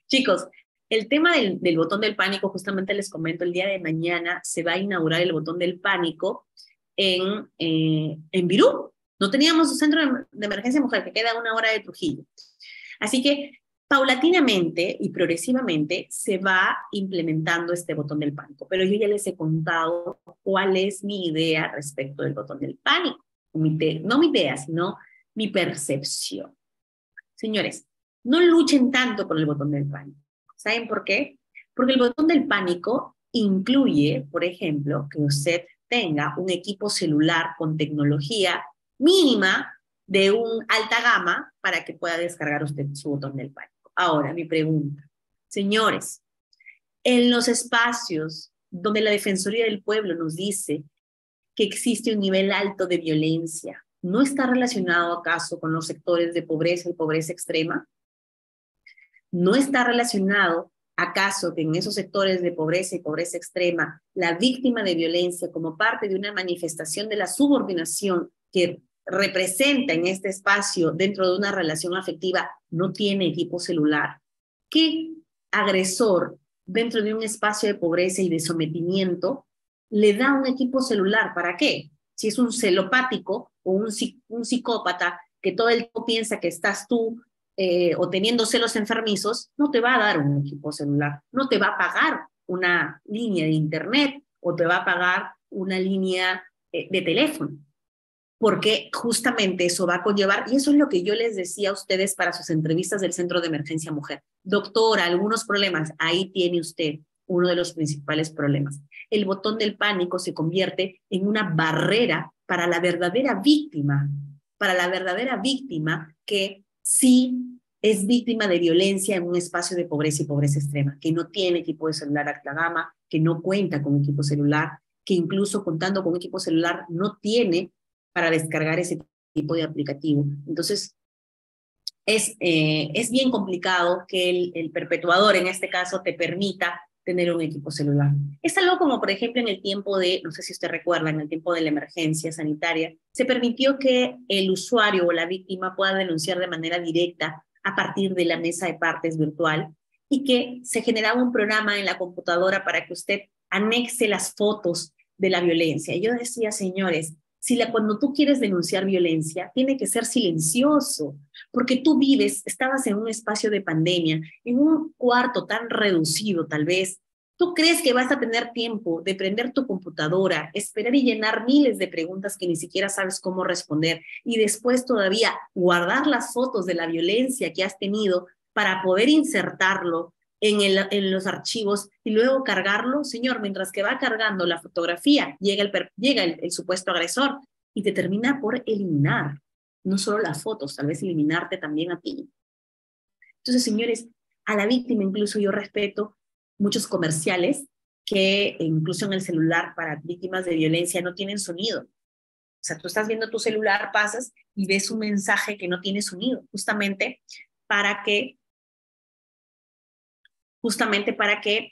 Chicos, el tema del botón del pánico, justamente les comento, el día de mañana se va a inaugurar el botón del pánico en Virú. No teníamos un centro de emergencia mujer que queda a 1 hora de Trujillo. Así que paulatinamente y progresivamente se va implementando este botón del pánico. Pero yo ya les he contado cuál es mi idea respecto del botón del pánico. No mi idea, sino mi percepción. Señores, no luchen tanto por el botón del pánico. ¿Saben por qué? Porque el botón del pánico incluye, por ejemplo, que usted tenga un equipo celular con tecnología mínima de un alta gama para que pueda descargar usted su botón del pánico. Ahora, mi pregunta. Señores, en los espacios donde la Defensoría del Pueblo nos dice que existe un nivel alto de violencia, ¿no está relacionado acaso con los sectores de pobreza y pobreza extrema? ¿No está relacionado acaso que en esos sectores de pobreza y pobreza extrema la víctima de violencia como parte de una manifestación de la subordinación que representa en este espacio dentro de una relación afectiva no tiene equipo celular? ¿Qué agresor dentro de un espacio de pobreza y de sometimiento le da un equipo celular? ¿Para qué? Si es un celopático o un psicópata que todo el tiempo piensa que estás tú o teniendo celos enfermizos, no te va a dar un equipo celular, no te va a pagar una línea de internet o te va a pagar una línea de teléfono, porque justamente eso va a conllevar, y eso es lo que yo les decía a ustedes para sus entrevistas del Centro de Emergencia Mujer. Doctora, algunos problemas, ahí tiene usted uno de los principales problemas. El botón del pánico se convierte en una barrera para la verdadera víctima que sí es víctima de violencia en un espacio de pobreza y pobreza extrema, que no tiene equipo de celular alta gama, que no cuenta con equipo celular, que incluso contando con equipo celular no tiene para descargar ese tipo de aplicativo. Entonces, es bien complicado que el perpetuador, en este caso, te permita tener un equipo celular. Es algo como, por ejemplo, en el tiempo no sé si usted recuerda, en el tiempo de la emergencia sanitaria, se permitió que el usuario o la víctima pueda denunciar de manera directa a partir de la mesa de partes virtual y que se generaba un programa en la computadora para que usted anexe las fotos de la violencia. Y yo decía, señores, cuando tú quieres denunciar violencia, tiene que ser silencioso, porque tú estabas en un espacio de pandemia, en un cuarto tan reducido tal vez. ¿Tú crees que vas a tener tiempo de prender tu computadora, esperar y llenar miles de preguntas que ni siquiera sabes cómo responder y después todavía guardar las fotos de la violencia que has tenido para poder insertarlo en los archivos y luego cargarlo? Señor, mientras que va cargando la fotografía, llega el supuesto agresor y te termina por eliminar no solo las fotos, tal vez eliminarte también a ti. Entonces, señores, a la víctima incluso yo respeto muchos comerciales que incluso en el celular para víctimas de violencia no tienen sonido. O sea, tú estás viendo tu celular, pasas y ves un mensaje que no tiene sonido, justamente para que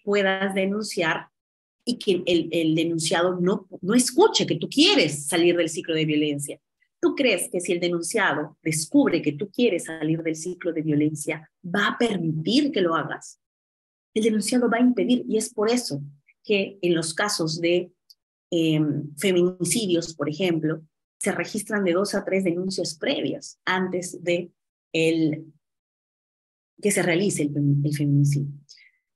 puedas denunciar y que el denunciado no escuche que tú quieres salir del ciclo de violencia. ¿Tú crees que si el denunciado descubre que tú quieres salir del ciclo de violencia, va a permitir que lo hagas? El denunciado va a impedir, y es por eso que en los casos de feminicidios, por ejemplo, se registran de 2 a 3 denuncias previas antes de que se realice el feminicidio.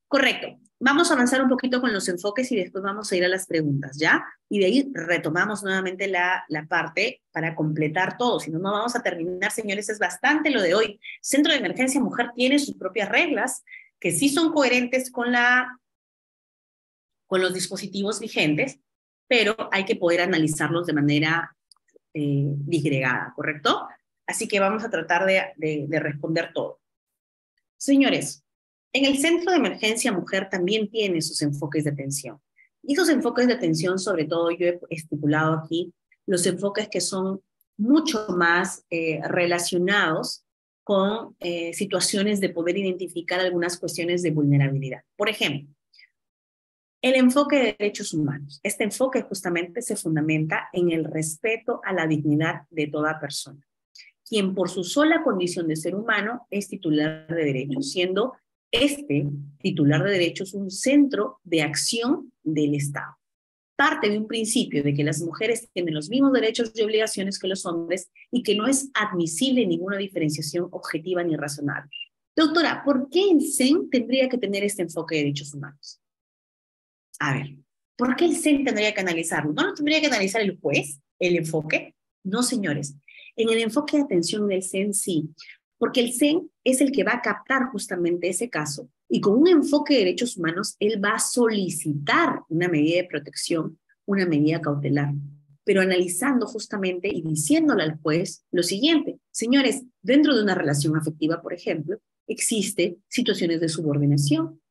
Correcto. Vamos a avanzar un poquito con los enfoques y después vamos a ir a las preguntas, ¿ya? Y de ahí retomamos nuevamente la parte para completar todo, si no, no vamos a terminar, señores, es bastante lo de hoy. Centro de Emergencia Mujer tiene sus propias reglas que sí son coherentes con los dispositivos vigentes, pero hay que poder analizarlos de manera disgregada, ¿correcto? Así que vamos a tratar de responder todo. Señores, en el Centro de Emergencia Mujer también tiene sus enfoques de atención. Y esos enfoques de atención, sobre todo, yo he estipulado aquí los enfoques que son mucho más relacionados con situaciones de poder identificar algunas cuestiones de vulnerabilidad. Por ejemplo, el enfoque de derechos humanos. Este enfoque justamente se fundamenta en el respeto a la dignidad de toda persona, quien por su sola condición de ser humano es titular de derechos, siendo este titular de derechos un centro de acción del Estado. Parte de un principio de que las mujeres tienen los mismos derechos y obligaciones que los hombres y que no es admisible ninguna diferenciación objetiva ni razonable. Doctora, ¿por qué el CEN tendría que tener este enfoque de derechos humanos? A ver, ¿por qué el CEN tendría que analizarlo? ¿No lo tendría que analizar el juez, el enfoque? No, señores. En el enfoque de atención del CEN sí, porque el CEN es el que va a captar justamente ese caso y con un enfoque de derechos humanos, él va a solicitar una medida de protección, una medida cautelar, pero analizando justamente y diciéndole al juez lo siguiente: señores, dentro de una relación afectiva, por ejemplo, existe situaciones de subordinación,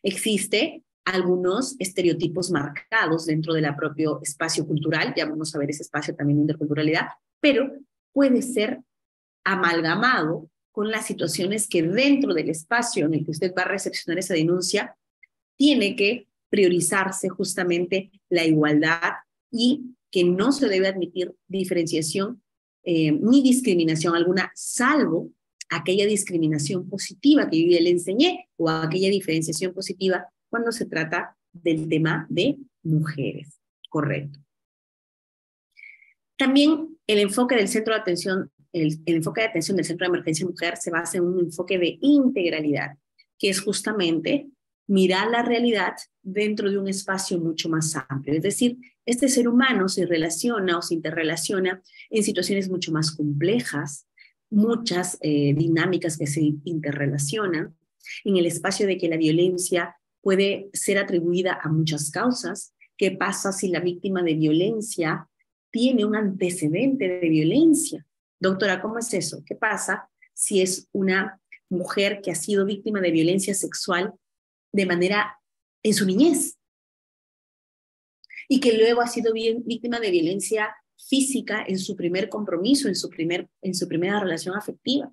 existe algunos estereotipos marcados dentro del propio espacio cultural, ya vamos a ver ese espacio también de interculturalidad, pero puede ser amalgamado con las situaciones que dentro del espacio en el que usted va a recepcionar esa denuncia, tiene que priorizarse justamente la igualdad y que no se debe admitir diferenciación ni discriminación alguna, salvo aquella discriminación positiva que yo ya le enseñé o aquella diferenciación positiva cuando se trata del tema de mujeres. Correcto. También el enfoque del centro de atención, el enfoque de atención del Centro de Emergencia Mujer se basa en un enfoque de integralidad, que es justamente mirar la realidad dentro de un espacio mucho más amplio. Es decir, este ser humano se relaciona o se interrelaciona en situaciones mucho más complejas, muchas dinámicas que se interrelacionan, en el espacio de que la violencia puede ser atribuida a muchas causas. ¿Qué pasa si la víctima de violencia tiene un antecedente de violencia? Doctora, ¿cómo es eso? ¿Qué pasa si es una mujer que ha sido víctima de violencia sexual de manera en su niñez y que luego ha sido víctima de violencia física en su primer compromiso, en su primera relación afectiva,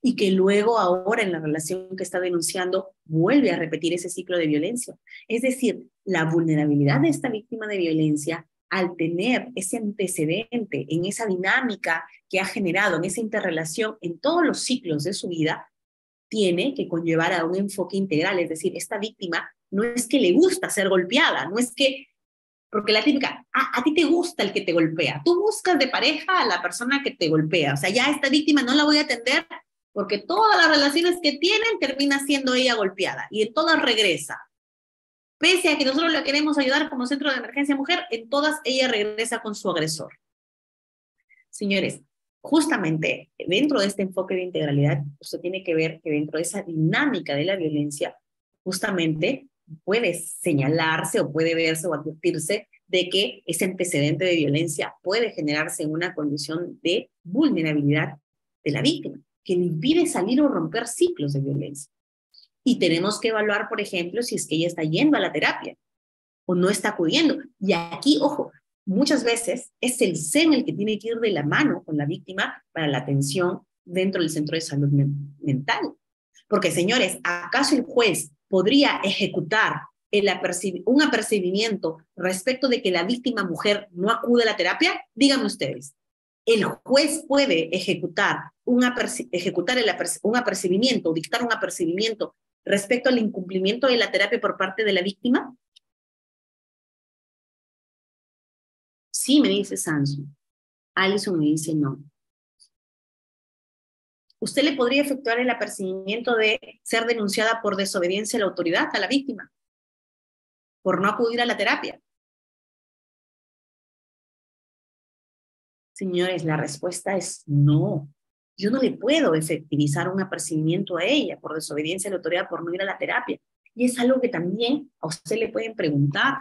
y que luego ahora en la relación que está denunciando vuelve a repetir ese ciclo de violencia? Es decir, la vulnerabilidad de esta víctima de violencia, al tener ese antecedente en esa dinámica que ha generado, en esa interrelación en todos los ciclos de su vida, tiene que conllevar a un enfoque integral. Es decir, esta víctima no es que le gusta ser golpeada, no es que, porque la típica, a ti te gusta el que te golpea, tú buscas de pareja a la persona que te golpea, o sea, ya esta víctima no la voy a atender porque todas las relaciones que tienen termina siendo ella golpeada y en todas regresa. Pese a que nosotros la queremos ayudar como Centro de Emergencia Mujer, en todas ella regresa con su agresor. Señores, justamente dentro de este enfoque de integralidad, usted tiene que ver que dentro de esa dinámica de la violencia, justamente puede señalarse o puede verse o advertirse de que ese antecedente de violencia puede generarse en una condición de vulnerabilidad de la víctima, que le impide salir o romper ciclos de violencia. Y tenemos que evaluar, por ejemplo, si es que ella está yendo a la terapia. o no está acudiendo. Y aquí, ojo, muchas veces es el SEN el que tiene que ir de la mano con la víctima para la atención dentro del centro de salud mental. Porque, señores, ¿acaso el juez podría ejecutar un apercibimiento respecto de que la víctima mujer no acude a la terapia? Díganme ustedes. ¿El juez puede ejecutar un apercibimiento, dictar un apercibimiento respecto al incumplimiento de la terapia por parte de la víctima? Sí, me dice Samsung. Alison me dice no. ¿Usted le podría efectuar el apercibimiento de ser denunciada por desobediencia a la autoridad a la víctima? Por no acudir a la terapia. Señores, la respuesta es no. Yo no le puedo efectivizar un apercibimiento a ella por desobediencia a la autoridad por no ir a la terapia. Y es algo que también a usted le pueden preguntar.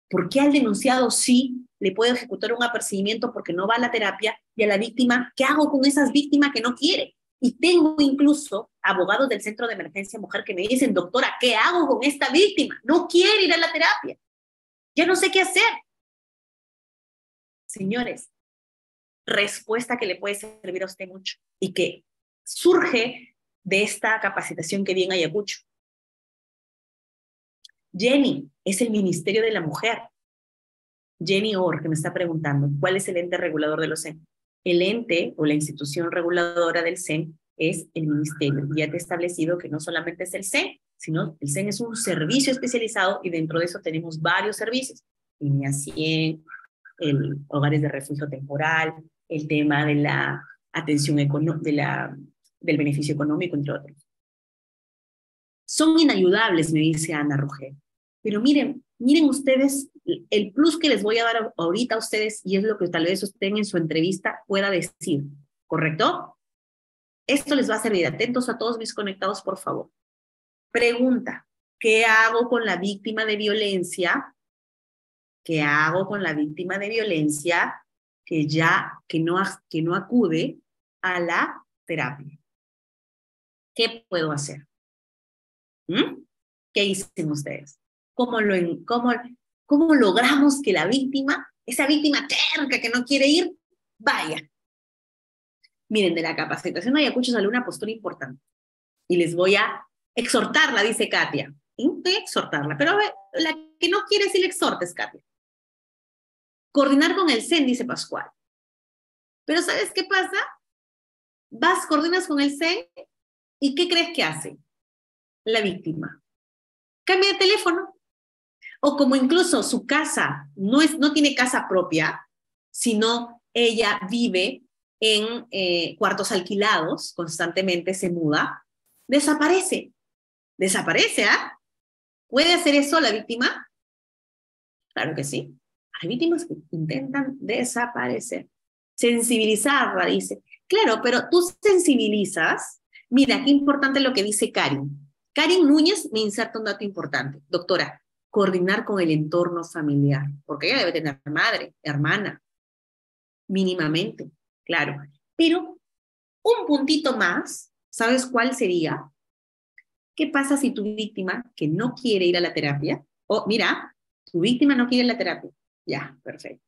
¿Por qué al denunciado sí le puedo ejecutar un apercibimiento porque no va a la terapia y a la víctima, qué hago con esas víctimas que no quiere? Y tengo incluso abogados del Centro de Emergencia Mujer que me dicen, doctora, ¿qué hago con esta víctima? No quiere ir a la terapia. Ya no sé qué hacer. Señores, respuesta que le puede servir a usted mucho y que surge de esta capacitación que di en Ayacucho. Jenny, es el Ministerio de la Mujer. Jenny Orr, que me está preguntando, ¿cuál es el ente regulador de los SEN? El ente o la institución reguladora del SEN es el ministerio. Ya te he establecido que no solamente es el SEN, sino el SEN es un servicio especializado y dentro de eso tenemos varios servicios. Línea 100, el hogares de refugio temporal, el tema de la atención del beneficio económico, entre otros. Son inayudables, me dice Ana Rogel. Pero miren ustedes el plus que les voy a dar ahorita a ustedes, y es lo que tal vez usted en su entrevista pueda decir, ¿correcto? Esto les va a servir. Atentos a todos mis conectados, por favor. Pregunta, ¿qué hago con la víctima de violencia? ¿Qué hago con la víctima de violencia que no acude a la terapia? ¿Qué puedo hacer? ¿Qué dicen ustedes? ¿Cómo logramos que la víctima, esa víctima terca que no quiere ir, vaya? Miren, de la capacitación de Ayacucho salió una postura importante. Y les voy a exhortarla, dice Katia. Voy a exhortarla, pero a ver, la que no quiere sí le exhortes, Katia. Coordinar con el SEN, dice Pascual. Pero ¿sabes qué pasa? Coordinas con el SEN y ¿qué crees que hace la víctima? Cambia de teléfono. O como incluso su casa no tiene casa propia, sino ella vive en cuartos alquilados, constantemente se muda, desaparece. Desaparece, ¿ah? ¿Puede hacer eso la víctima? Claro que sí. Hay víctimas que intentan desaparecer. Sensibilizarla, dice. Claro, pero tú sensibilizas. Mira, qué importante lo que dice Karin. Karin Núñez me inserta un dato importante. Doctora, coordinar con el entorno familiar, porque ella debe tener madre, hermana, mínimamente, claro. Pero un puntito más, ¿sabes cuál sería? ¿Qué pasa si tu víctima, que no quiere ir a la terapia, mira, tu víctima no quiere ir a la terapia, ya, perfecto,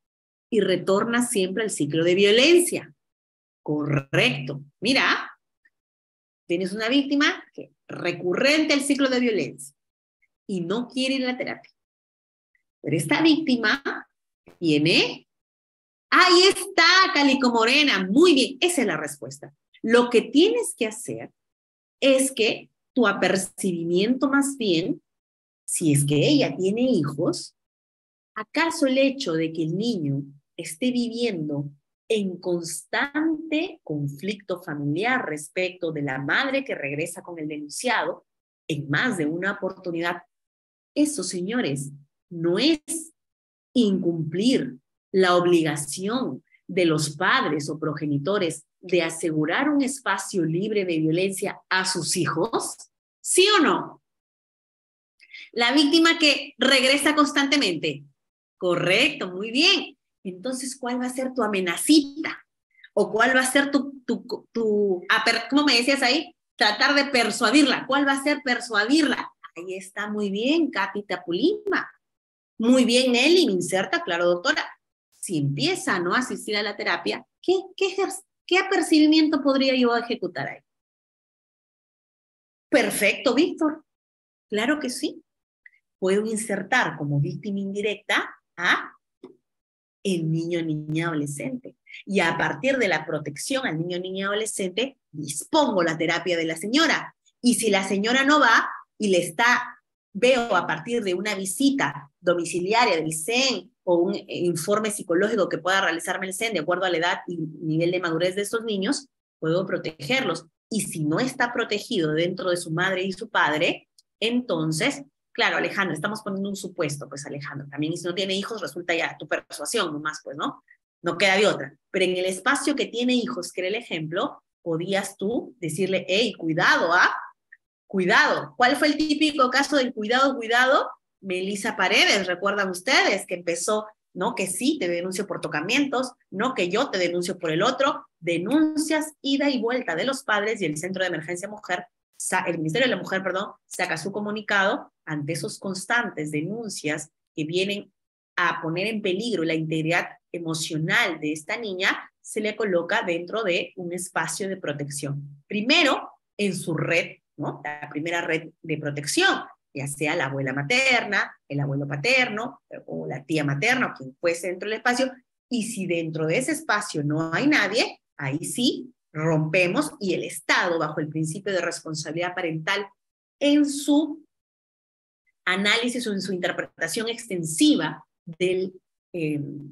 y retorna siempre al ciclo de violencia? Correcto. Mira, tienes una víctima que recurrente al ciclo de violencia y no quiere ir a la terapia. Pero esta víctima tiene... Ahí está, Calico Morena. Muy bien, esa es la respuesta. Lo que tienes que hacer es que tu apercibimiento más bien, si es que ella tiene hijos, ¿acaso el hecho de que el niño esté viviendo en constante conflicto familiar respecto de la madre que regresa con el denunciado en más de una oportunidad? Eso, señores, no es incumplir la obligación de los padres o progenitores de asegurar un espacio libre de violencia a sus hijos? ¿Sí o no? La víctima que regresa constantemente. Correcto, muy bien. Entonces, ¿cuál va a ser tu amenacita? ¿O cuál va a ser ¿cómo me decías ahí? Tratar de persuadirla. ¿Cuál va a ser persuadirla? Ahí está muy bien, Katy Tapulima. Muy bien, Nelly, me inserta, claro, doctora. Si empieza a no asistir a la terapia, ¿qué apercibimiento podría yo ejecutar ahí? Perfecto, Víctor. Claro que sí. Puedo insertar como víctima indirecta a el niño, niña, adolescente. Y a partir de la protección al niño, niña, adolescente, dispongo la terapia de la señora. Y si la señora no va y veo a partir de una visita domiciliaria del CEN o un informe psicológico que pueda realizarme el CEN de acuerdo a la edad y nivel de madurez de estos niños, puedo protegerlos. Y si no está protegido dentro de su madre y su padre, entonces, claro, Alejandro, estamos poniendo un supuesto, pues Alejandro, también si no tiene hijos resulta ya tu persuasión nomás, pues, ¿no? No queda de otra. Pero en el espacio que tiene hijos, que era el ejemplo, podías tú decirle, hey, cuidado, ¿ah? Cuidado. ¿Cuál fue el típico caso del cuidado, cuidado? Melissa Paredes, recuerdan ustedes, que empezó, no que sí, te denuncio por tocamientos, no que yo te denuncio por el otro, denuncias, ida y vuelta de los padres y el Centro de Emergencia Mujer, el Ministerio de la Mujer, perdón, saca su comunicado ante esos constantes denuncias que vienen a poner en peligro la integridad emocional de esta niña, se le coloca dentro de un espacio de protección. Primero, en su red, ¿no? La primera red de protección, ya sea la abuela materna, el abuelo paterno, o la tía materna, o quien fuese dentro del espacio, y si dentro de ese espacio no hay nadie, ahí sí rompemos y el Estado, bajo el principio de responsabilidad parental, en su análisis o en su interpretación extensiva de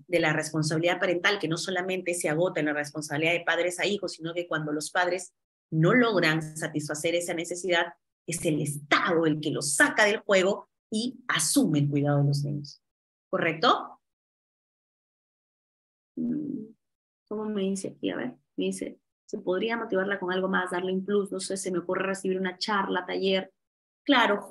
la responsabilidad parental, que no solamente se agota en la responsabilidad de padres a hijos, sino que cuando los padres no logran satisfacer esa necesidad, es el Estado el que los saca del juego y asume el cuidado de los niños. ¿Correcto? ¿Cómo me dice aquí? A ver, me dice, ¿se podría motivarla con algo más, darle un plus? No sé, se me ocurre recibir una charla, taller. Claro,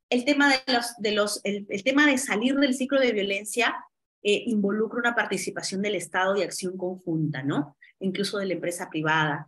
el tema el tema de salir del ciclo de violencia involucra una participación del Estado y acción conjunta, ¿no? Incluso de la empresa privada,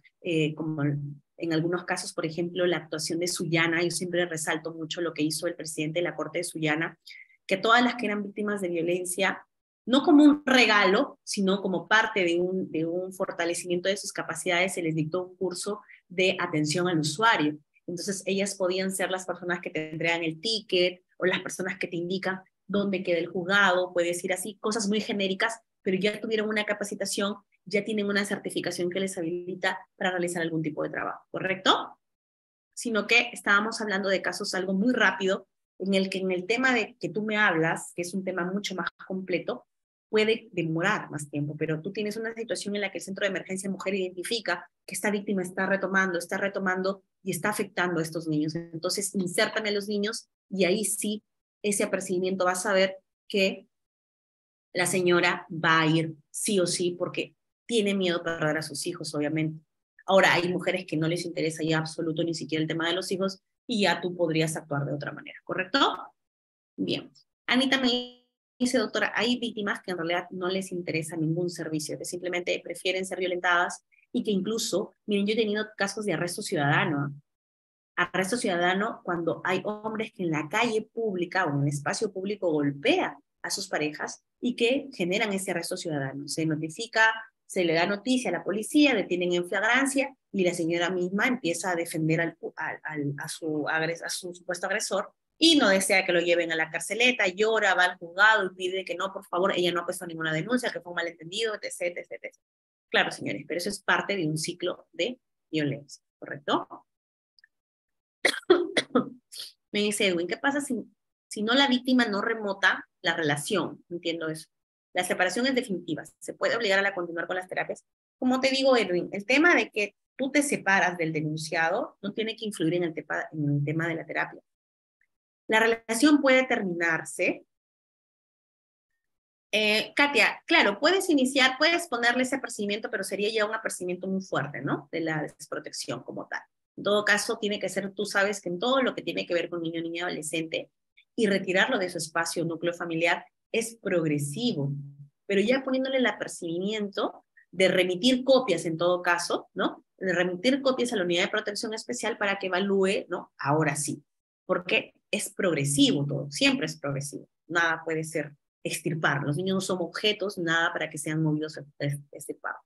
como en algunos casos, por ejemplo, la actuación de Sullana. Yo siempre resalto mucho lo que hizo el presidente de la Corte de Sullana, que todas las que eran víctimas de violencia, no como un regalo, sino como parte de un fortalecimiento de sus capacidades, se les dictó un curso de atención al usuario. Entonces ellas podían ser las personas que te entregan el ticket o las personas que te indican dónde queda el juzgado, puede decir así, cosas muy genéricas, pero ya tuvieron una capacitación, ya tienen una certificación que les habilita para realizar algún tipo de trabajo, ¿correcto? Sino que estábamos hablando de casos algo muy rápido, en el tema de que tú me hablas, que es un tema mucho más completo, puede demorar más tiempo, pero tú tienes una situación en la que el Centro de Emergencia Mujer identifica que esta víctima está retomando y está afectando a estos niños. Entonces, insertan a los niños y ahí sí, ese apercibimiento va a saber que la señora va a ir sí o sí porque tiene miedo a perder a sus hijos, obviamente. Ahora, hay mujeres que no les interesa ya absoluto ni siquiera el tema de los hijos y ya tú podrías actuar de otra manera, ¿correcto? Bien. Anita me dice, doctora, hay víctimas que en realidad no les interesa ningún servicio, que simplemente prefieren ser violentadas y que incluso, miren, yo he tenido casos de arresto ciudadano. Arresto ciudadano cuando hay hombres que en la calle pública o en el espacio público golpean a sus parejas y que generan ese arresto ciudadano. Se notifica, se le da noticia a la policía, detienen en flagrancia y la señora misma empieza a defender a su supuesto agresor y no desea que lo lleven a la carceleta, llora, va al juzgado y pide que no, por favor, ella no ha puesto ninguna denuncia, que fue un malentendido, etc, etc, etc. Claro, señores, pero eso es parte de un ciclo de violencia, ¿correcto? Me dice Edwin, ¿qué pasa si no la víctima no remota la relación? Entiendo eso. La separación es definitiva. ¿Se puede obligar a continuar con las terapias? Como te digo, Edwin, el tema de que tú te separas del denunciado no tiene que influir en el tema de la terapia. La relación puede terminarse. Katia, claro, puedes ponerle ese apercibimiento, pero sería ya un apercibimiento muy fuerte, ¿no? De la desprotección como tal. En todo caso, tiene que ser, tú sabes que en todo lo que tiene que ver con niño, niña, adolescente, y retirarlo de su espacio, núcleo familiar, es progresivo. Pero ya poniéndole el apercibimiento de remitir copias en todo caso, ¿no? De remitir copias a la unidad de protección especial para que evalúe, ¿no? Ahora sí. ¿Por qué? es progresivo todo, siempre es progresivo. Nada puede ser extirpar. Los niños no son objetos, nada para que sean movidos extirpados.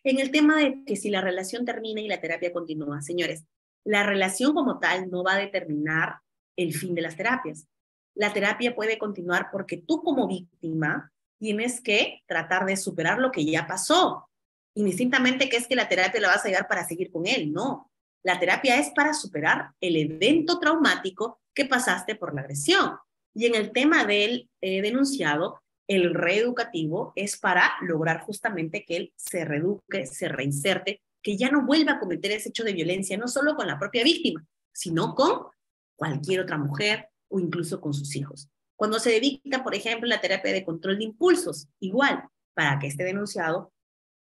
En el tema de que si la relación termina y la terapia continúa, señores, la relación como tal no va a determinar el fin de las terapias. La terapia puede continuar porque tú como víctima tienes que tratar de superar lo que ya pasó. Indistintamente que es que la terapia la vas a llevar para seguir con él, no. La terapia es para superar el evento traumático que pasaste por la agresión. Y en el tema del denunciado, el reeducativo es para lograr justamente que él se reeduque, se reinserte, que ya no vuelva a cometer ese hecho de violencia, no solo con la propia víctima, sino con cualquier otra mujer o incluso con sus hijos. Cuando se dicta, por ejemplo, la terapia de control de impulsos, igual, para que este denunciado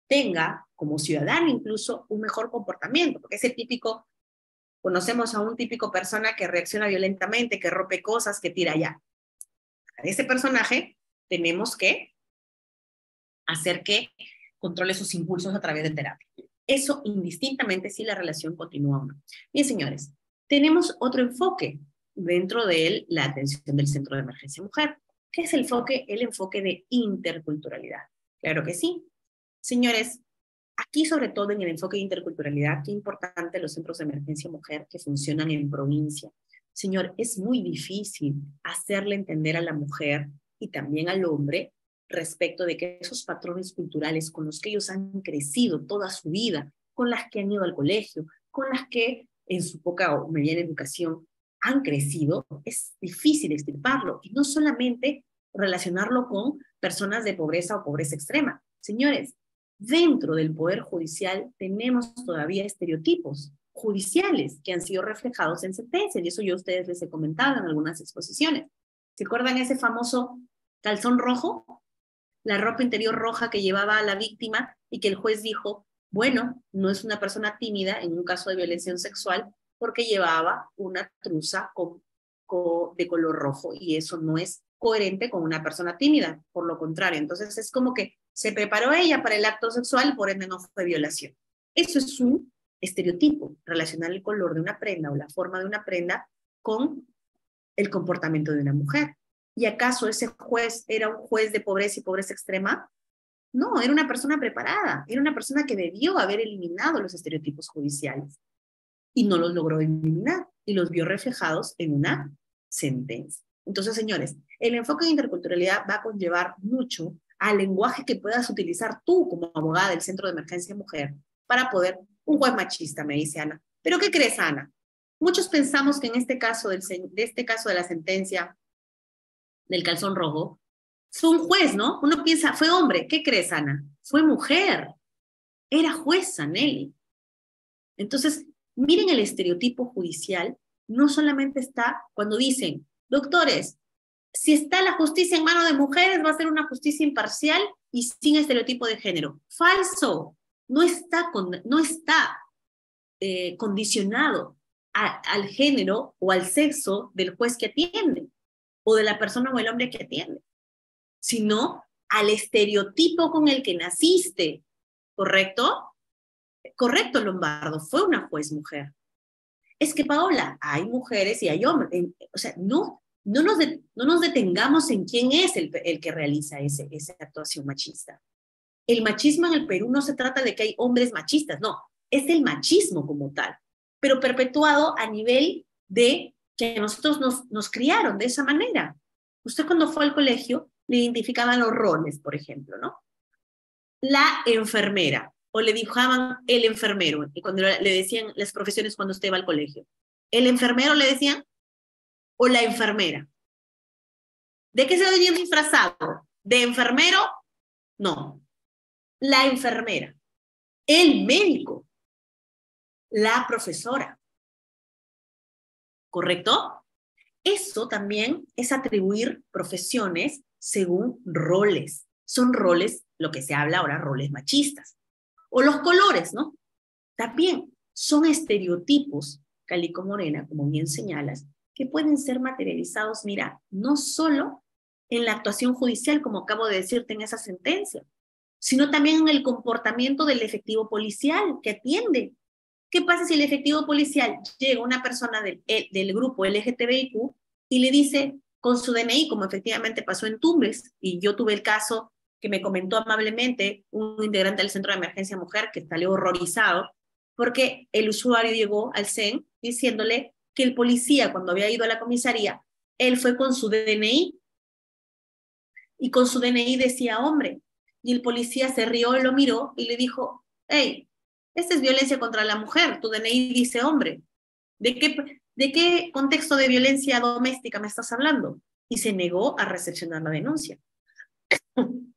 tenga, como ciudadano incluso, un mejor comportamiento, porque es el típico, conocemos a un típico persona que reacciona violentamente, que rompe cosas, que tira ya. A ese personaje tenemos que hacer que controle sus impulsos a través de terapia. Eso indistintamente si la relación continúa o no. Bien, señores, tenemos otro enfoque dentro de la atención del Centro de Emergencia Mujer. ¿Qué es el enfoque? El enfoque de interculturalidad. Claro que sí. Señores, aquí sobre todo en el enfoque de interculturalidad, qué importante los centros de emergencia mujer que funcionan en provincia. Señor, es muy difícil hacerle entender a la mujer y también al hombre respecto de que esos patrones culturales con los que ellos han crecido toda su vida, con las que han ido al colegio, con las que en su poca o mediana educación han crecido, es difícil extirparlo y no solamente relacionarlo con personas de pobreza o pobreza extrema. Señores, dentro del Poder Judicial tenemos todavía estereotipos judiciales que han sido reflejados en sentencias, y eso yo a ustedes les he comentado en algunas exposiciones. ¿Se acuerdan ese famoso calzón rojo? La ropa interior roja que llevaba a la víctima y que el juez dijo, bueno, no es una persona tímida en un caso de violación sexual porque llevaba una truza de color rojo y eso no es coherente con una persona tímida, por lo contrario. Entonces es como que se preparó ella para el acto sexual, por ende no fue violación. Eso es un estereotipo, relacionar el color de una prenda o la forma de una prenda con el comportamiento de una mujer. ¿Y acaso ese juez era un juez de pobreza y pobreza extrema? No, era una persona preparada, era una persona que debió haber eliminado los estereotipos judiciales y no los logró eliminar y los vio reflejados en una sentencia. Entonces, señores, el enfoque de interculturalidad va a conllevar mucho al lenguaje que puedas utilizar tú como abogada del Centro de Emergencia Mujer para poder, un juez machista, me dice Ana. ¿Pero qué crees, Ana? Muchos pensamos que en este caso, de la sentencia del calzón rojo, fue un juez, ¿no? Uno piensa, fue hombre. ¿Qué crees, Ana? Fue mujer. Era jueza, Nelly. Entonces, miren el estereotipo judicial, no solamente está cuando dicen, doctores, si está la justicia en manos de mujeres, va a ser una justicia imparcial y sin estereotipo de género. Falso. No está condicionado al género o al sexo del juez que atiende, o de la persona o el hombre que atiende, sino al estereotipo con el que naciste. ¿Correcto? Correcto, Lombardo, fue una juez mujer. Es que, Paola, hay mujeres y hay hombres. O sea, no nos detengamos en quién es el que realiza esa actuación machista. El machismo en el Perú no se trata de que hay hombres machistas, no, es el machismo como tal, pero perpetuado a nivel de que nosotros nos criaron de esa manera. Usted cuando fue al colegio le identificaban los roles, por ejemplo, ¿no? La enfermera, o le dibujaban el enfermero, y cuando le decían las profesiones cuando usted va al colegio. El enfermero le decían, o la enfermera. ¿De qué se venía disfrazado? ¿De enfermero? No. La enfermera. El médico. La profesora. ¿Correcto? Eso también es atribuir profesiones según roles. Son roles, lo que se habla ahora, roles machistas. O los colores, ¿no? También son estereotipos, Calico Morena, como bien señalas, que pueden ser materializados, mira, no solo en la actuación judicial, como acabo de decirte en esa sentencia, sino también en el comportamiento del efectivo policial que atiende. ¿Qué pasa si el efectivo policial llega una persona del grupo LGTBIQ y le dice con su DNI, como efectivamente pasó en Tumbes, y yo tuve el caso que me comentó amablemente un integrante del Centro de Emergencia Mujer que salió horrorizado, porque el usuario llegó al CEN diciéndole que el policía, cuando había ido a la comisaría, él fue con su DNI, y con su DNI decía hombre, y el policía se rió, lo miró y le dijo, hey, esta es violencia contra la mujer, tu DNI dice hombre, ¿de qué contexto de violencia doméstica me estás hablando? Y se negó a recepcionar la denuncia.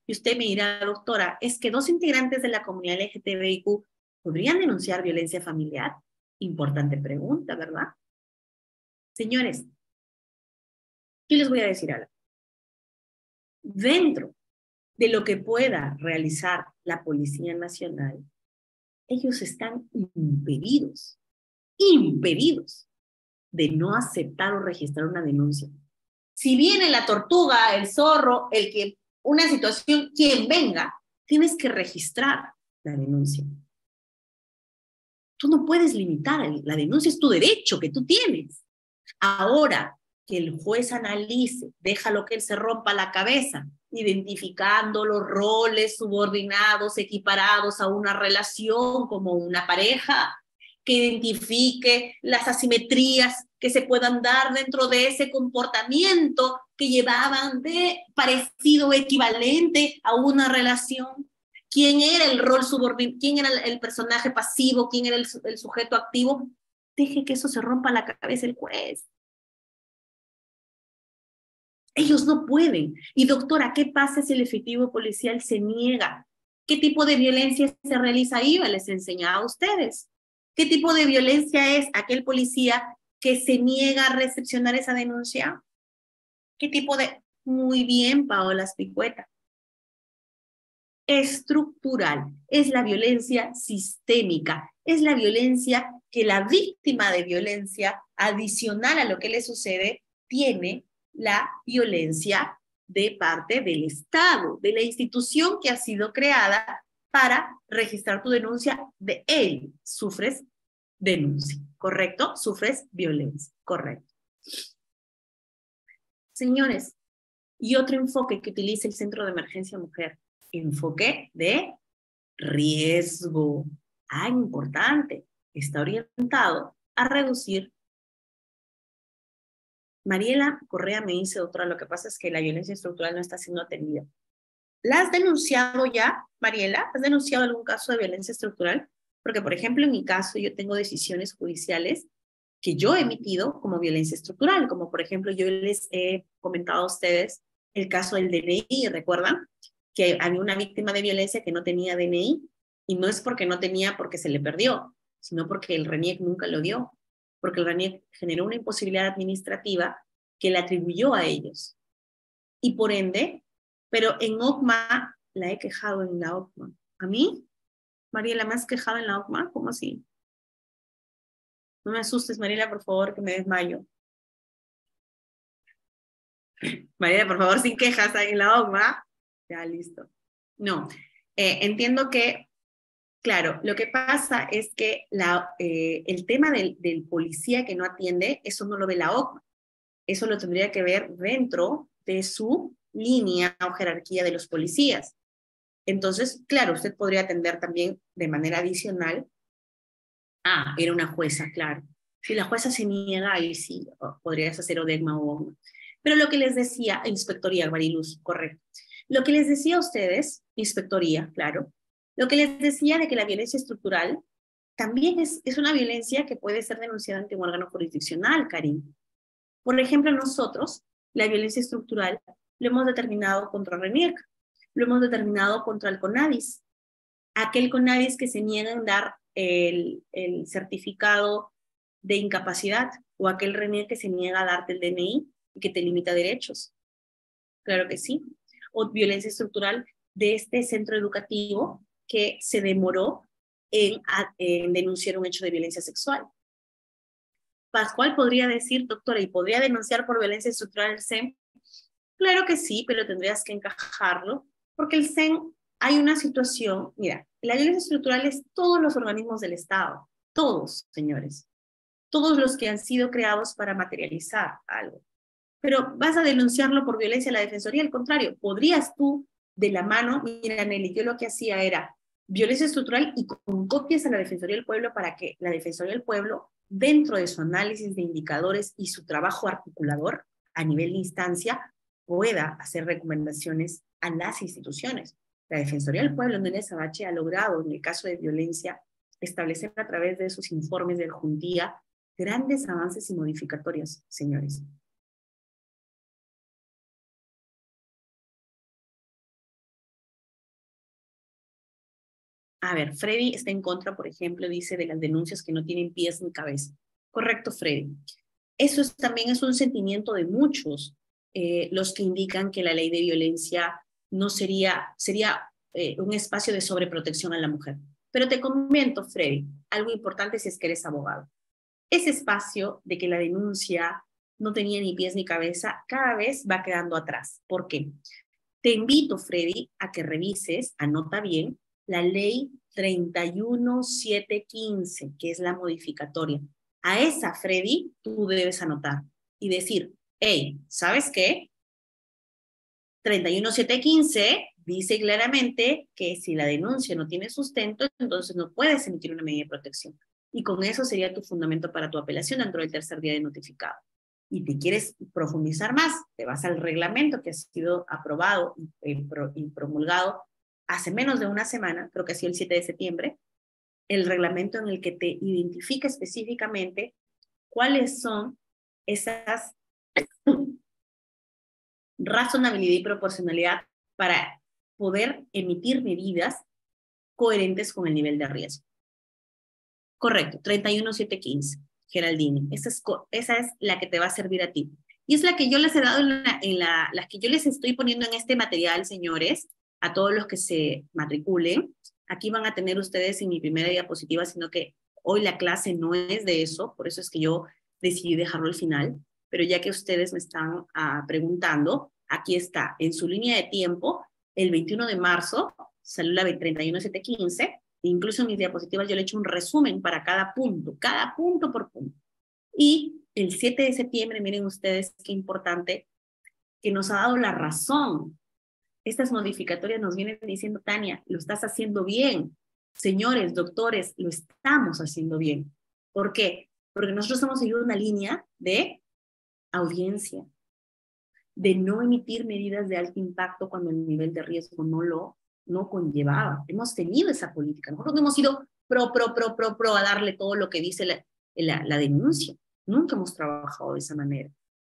Y usted me dirá, doctora, ¿es que dos integrantes de la comunidad LGTBIQ podrían denunciar violencia familiar? Importante pregunta, ¿verdad? Señores, yo les voy a decir algo. Dentro de lo que pueda realizar la Policía Nacional, ellos están impedidos de no aceptar o registrar una denuncia. Si viene la tortuga, el zorro, una situación, quien venga, tienes que registrar la denuncia. Tú no puedes limitar, la denuncia es tu derecho que tú tienes. Ahora, que el juez analice, déjalo que él se rompa la cabeza, identificando los roles subordinados, equiparados a una relación como una pareja, que identifique las asimetrías que se puedan dar dentro de ese comportamiento que llevaban de parecido o equivalente a una relación. ¿Quién era el rol subordinado? ¿Quién era el personaje pasivo? ¿Quién era el sujeto activo? Deje que eso se rompa la cabeza el juez. Ellos no pueden. Y doctora, ¿qué pasa si el efectivo policial se niega? ¿Qué tipo de violencia se realiza ahí? Les enseñaba a ustedes. ¿Qué tipo de violencia es aquel policía que se niega a recepcionar esa denuncia? ¿Qué tipo de...? Muy bien, Paola Spicueta. Estructural. Es la violencia sistémica. Es la violencia que la víctima de violencia, adicional a lo que le sucede, tiene la violencia de parte del Estado, de la institución que ha sido creada para registrar tu denuncia. De él sufres denuncia, ¿correcto? Sufres violencia, correcto. Señores, y otro enfoque que utiliza el Centro de Emergencia Mujer, enfoque de riesgo. Importante, está orientado a reducir. Mariela Correa me dice, doctora, lo que pasa es que la violencia estructural no está siendo atendida. ¿La has denunciado ya, Mariela? ¿Has denunciado algún caso de violencia estructural? Porque, por ejemplo, en mi caso, yo tengo decisiones judiciales que yo he emitido como violencia estructural, como por ejemplo, yo les he comentado a ustedes el caso del DNI, ¿recuerdan? Que había una víctima de violencia que no tenía DNI, y no es porque no tenía porque se le perdió, sino porque el RENIEC nunca lo dio, porque el RENIEC generó una imposibilidad administrativa que le atribuyó a ellos. Y por ende, pero en OCMA la he quejado en la OCMA. ¿A mí? Mariela, ¿me has quejado en la OCMA? ¿Cómo así? No me asustes, Mariela, por favor, que me desmayo. Mariela, por favor, sin quejas ahí en la OCMA. Ya, listo. No, entiendo que, claro, lo que pasa es que el tema del policía que no atiende, eso no lo ve la OCMA. Eso lo tendría que ver dentro de su línea o jerarquía de los policías. Entonces, claro, usted podría atender también de manera adicional. Era una jueza, claro. Si la jueza se niega, ahí sí, podrías hacer ODEGMA o OGMA. Pero lo que les decía, inspectoría, Mariluz, correcto. Lo que les decía a ustedes, inspectoría, claro, lo que les decía de que la violencia estructural también es una violencia que puede ser denunciada ante un órgano jurisdiccional, Karim. Por ejemplo, nosotros, la violencia estructural, lo hemos determinado contra RENIEC, lo hemos determinado contra el CONADIS, aquel CONADIS que se niega en dar el certificado de incapacidad, o aquel RENIEC que se niega a darte el DNI y que te limita derechos. Claro que sí. O violencia estructural de este centro educativo que se demoró en denunciar un hecho de violencia sexual. Pascual podría decir, doctora, ¿y podría denunciar por violencia estructural el CEN? Claro que sí, pero tendrías que encajarlo, porque el CEN, hay una situación, mira, la violencia estructural es todos los organismos del Estado, todos, señores, todos los que han sido creados para materializar algo. pero vas a denunciarlo por violencia a la Defensoría. Al contrario, podrías tú, de la mano, mira, Nelly, yo lo que hacía era violencia estructural y con copias a la Defensoría del Pueblo para que la Defensoría del Pueblo, dentro de su análisis de indicadores y su trabajo articulador a nivel de instancia, pueda hacer recomendaciones a las instituciones. La Defensoría del Pueblo, Nelly Sabache, ha logrado, en el caso de violencia, establecer a través de sus informes del Jundía grandes avances y modificatorios, señores. A ver, Freddy está en contra, por ejemplo, dice de las denuncias que no tienen pies ni cabeza. Correcto, Freddy. Eso también es un sentimiento de muchos, los que indican que la ley de violencia no sería un espacio de sobreprotección a la mujer. Pero te comento, Freddy, algo importante si es que eres abogado. Ese espacio de que la denuncia no tenía ni pies ni cabeza, cada vez va quedando atrás. ¿Por qué? Te invito, Freddy, a que revises, anota bien, la ley 31715, que es la modificatoria. A esa, Freddy, tú debes anotar y decir, hey, ¿sabes qué? 31715 dice claramente que si la denuncia no tiene sustento, entonces no puedes emitir una medida de protección. Y con eso sería tu fundamento para tu apelación dentro del tercer día de notificado. Y te quieres profundizar más, te vas al reglamento que ha sido aprobado y promulgado hace menos de una semana, creo que ha sido el 7 de septiembre, el reglamento en el que te identifica específicamente cuáles son esas razonabilidad y proporcionalidad para poder emitir medidas coherentes con el nivel de riesgo. Correcto, 31715, Geraldine. Esa es la que te va a servir a ti. Y es la que yo les he dado las que yo les estoy poniendo en este material, señores, a todos los que se matriculen. Aquí van a tener ustedes en mi primera diapositiva, sino que hoy la clase no es de eso, por eso es que yo decidí dejarlo al final, pero ya que ustedes me están preguntando, aquí está, en su línea de tiempo, el 21 de marzo, salió la 31715, incluso en mis diapositivas yo le he hecho un resumen para cada punto por punto. Y el 7 de septiembre, miren ustedes qué importante, que nos ha dado la razón. Estas modificatorias nos vienen diciendo, Tania, lo estás haciendo bien. Señores, doctores, lo estamos haciendo bien. ¿Por qué? Porque nosotros hemos seguido una línea de audiencia, de no emitir medidas de alto impacto cuando el nivel de riesgo no conllevaba. Hemos tenido esa política. Nosotros no hemos ido pro a darle todo lo que dice la denuncia. Nunca hemos trabajado de esa manera.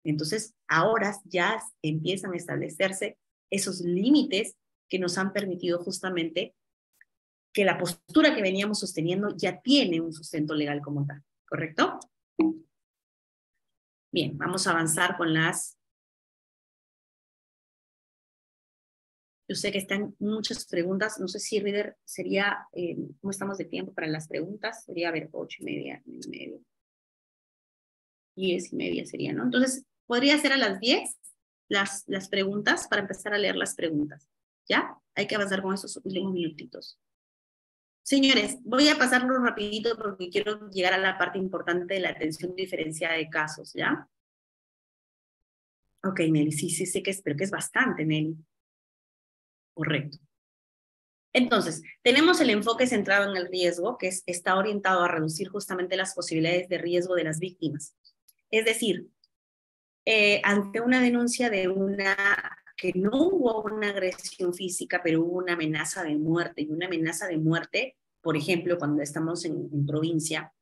Entonces, ahora ya empiezan a establecerse esos límites que nos han permitido justamente que la postura que veníamos sosteniendo ya tiene un sustento legal como tal. ¿Correcto? Bien, vamos a avanzar con las... Yo sé que están muchas preguntas, no sé si, Reader, sería, ¿cómo estamos de tiempo para las preguntas? Sería, a ver, 8:30, 9:30, 10:30 sería, ¿no? Entonces, podría ser a las 10 las preguntas para empezar a leer las preguntas, ¿ya? Hay que avanzar con esos últimos minutitos. Señores, voy a pasarlo rapidito porque quiero llegar a la parte importante de la atención diferenciada de casos, ¿ya? Ok, Nelly, sí, sé que pero que es bastante, Nelly. Correcto. Entonces, tenemos el enfoque centrado en el riesgo, que está orientado a reducir justamente las posibilidades de riesgo de las víctimas. Es decir, ante una denuncia que no hubo una agresión física, pero hubo una amenaza de muerte, y una amenaza de muerte, por ejemplo, cuando estamos en provincia,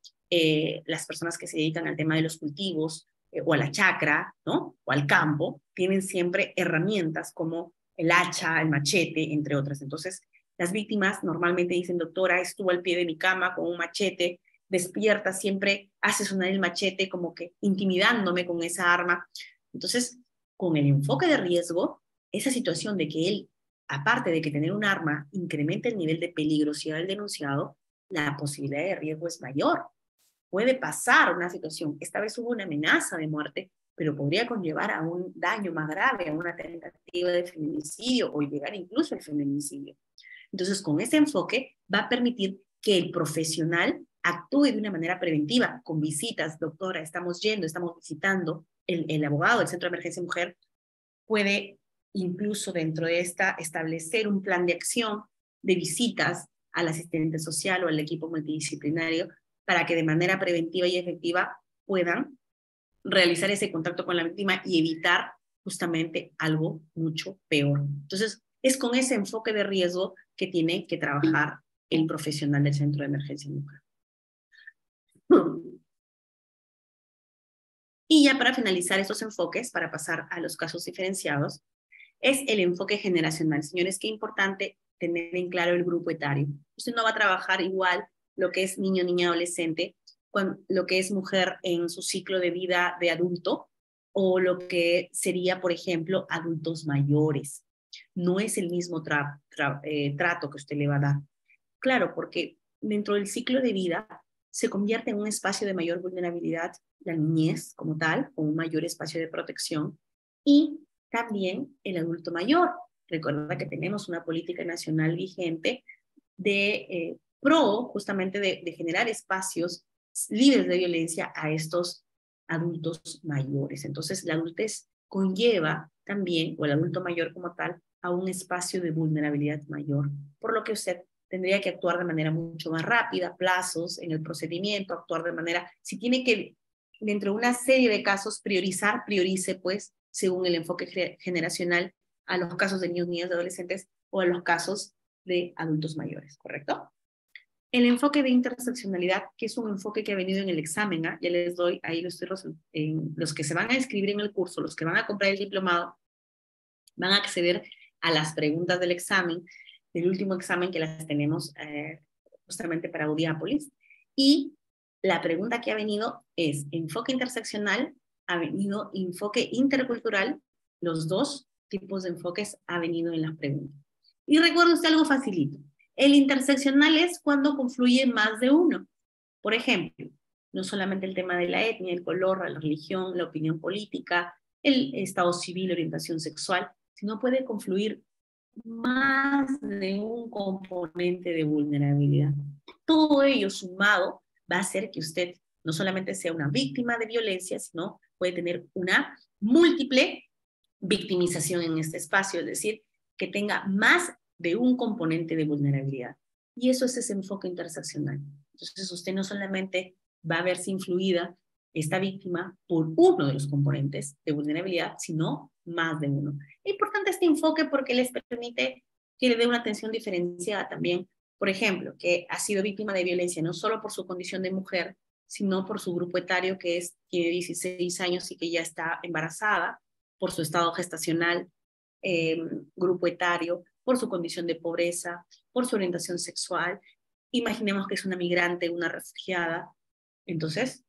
las personas que se dedican al tema de los cultivos, o a la chacra, ¿no? O al campo, tienen siempre herramientas como el hacha, el machete, entre otras. Entonces, las víctimas normalmente dicen, doctora, estuvo al pie de mi cama con un machete, despierta, siempre hace sonar el machete como que intimidándome con esa arma. Entonces, con el enfoque de riesgo, esa situación de que él, aparte de que tener un arma incrementa el nivel de peligrosidad del denunciado, la posibilidad de riesgo es mayor. Puede pasar una situación, esta vez hubo una amenaza de muerte, pero podría conllevar a un daño más grave, a una tentativa de feminicidio o llegar incluso al feminicidio. Entonces, con ese enfoque va a permitir que el profesional actúe de una manera preventiva, con visitas, doctora, estamos yendo, estamos visitando, el abogado del Centro de Emergencia Mujer puede incluso dentro de esta establecer un plan de acción de visitas al asistente social o al equipo multidisciplinario para que de manera preventiva y efectiva puedan realizar ese contacto con la víctima y evitar justamente algo mucho peor. Entonces, es con ese enfoque de riesgo que tiene que trabajar el profesional del Centro de Emergencia Mujer. Y ya para finalizar estos enfoques, para pasar a los casos diferenciados, es el enfoque generacional. Señores, qué importante tener en claro el grupo etario. Usted no va a trabajar igual lo que es niño, niña, adolescente, con lo que es mujer en su ciclo de vida de adulto, o lo que sería, por ejemplo, adultos mayores. No es el mismo trato que usted le va a dar. Claro, porque dentro del ciclo de vida se convierte en un espacio de mayor vulnerabilidad la niñez como tal, con un mayor espacio de protección, y también el adulto mayor. Recuerda que tenemos una política nacional vigente de justamente de generar espacios libres de violencia a estos adultos mayores. Entonces, la adultez conlleva también, o el adulto mayor como tal, a un espacio de vulnerabilidad mayor, por lo que usted tendría que actuar de manera mucho más rápida, plazos en el procedimiento, actuar de manera, si tiene que, dentro de una serie de casos, priorizar, priorice pues, según el enfoque generacional, a los casos de niños, niñas, adolescentes o a los casos de adultos mayores, ¿correcto? El enfoque de interseccionalidad, que es un enfoque que ha venido en el examen, ya les doy, ahí los que se van a inscribir en el curso, los que van a comprar el diplomado, van a acceder a las preguntas del examen, del último examen que las tenemos justamente para Audiápolis. Y la pregunta que ha venido es enfoque interseccional, ha venido enfoque intercultural, los dos tipos de enfoques ha venido en las preguntas. Y recuerde usted algo facilito. El interseccional es cuando confluye más de uno. Por ejemplo, no solamente el tema de la etnia, el color, la religión, la opinión política, el estado civil, orientación sexual, sino puede confluir más de un componente de vulnerabilidad. Todo ello sumado va a hacer que usted no solamente sea una víctima de violencia, sino puede tener una múltiple victimización en este espacio, es decir, que tenga más de un componente de vulnerabilidad. Y eso es ese enfoque interseccional. Entonces usted no solamente va a verse influida esta víctima por uno de los componentes de vulnerabilidad, sino más de uno. Es importante este enfoque porque les permite que le dé una atención diferenciada también. Por ejemplo, que ha sido víctima de violencia no solo por su condición de mujer, sino por su grupo etario, que tiene 16 años y que ya está embarazada, por su estado gestacional, grupo etario, por su condición de pobreza, por su orientación sexual. Imaginemos que es una migrante, una refugiada. Entonces,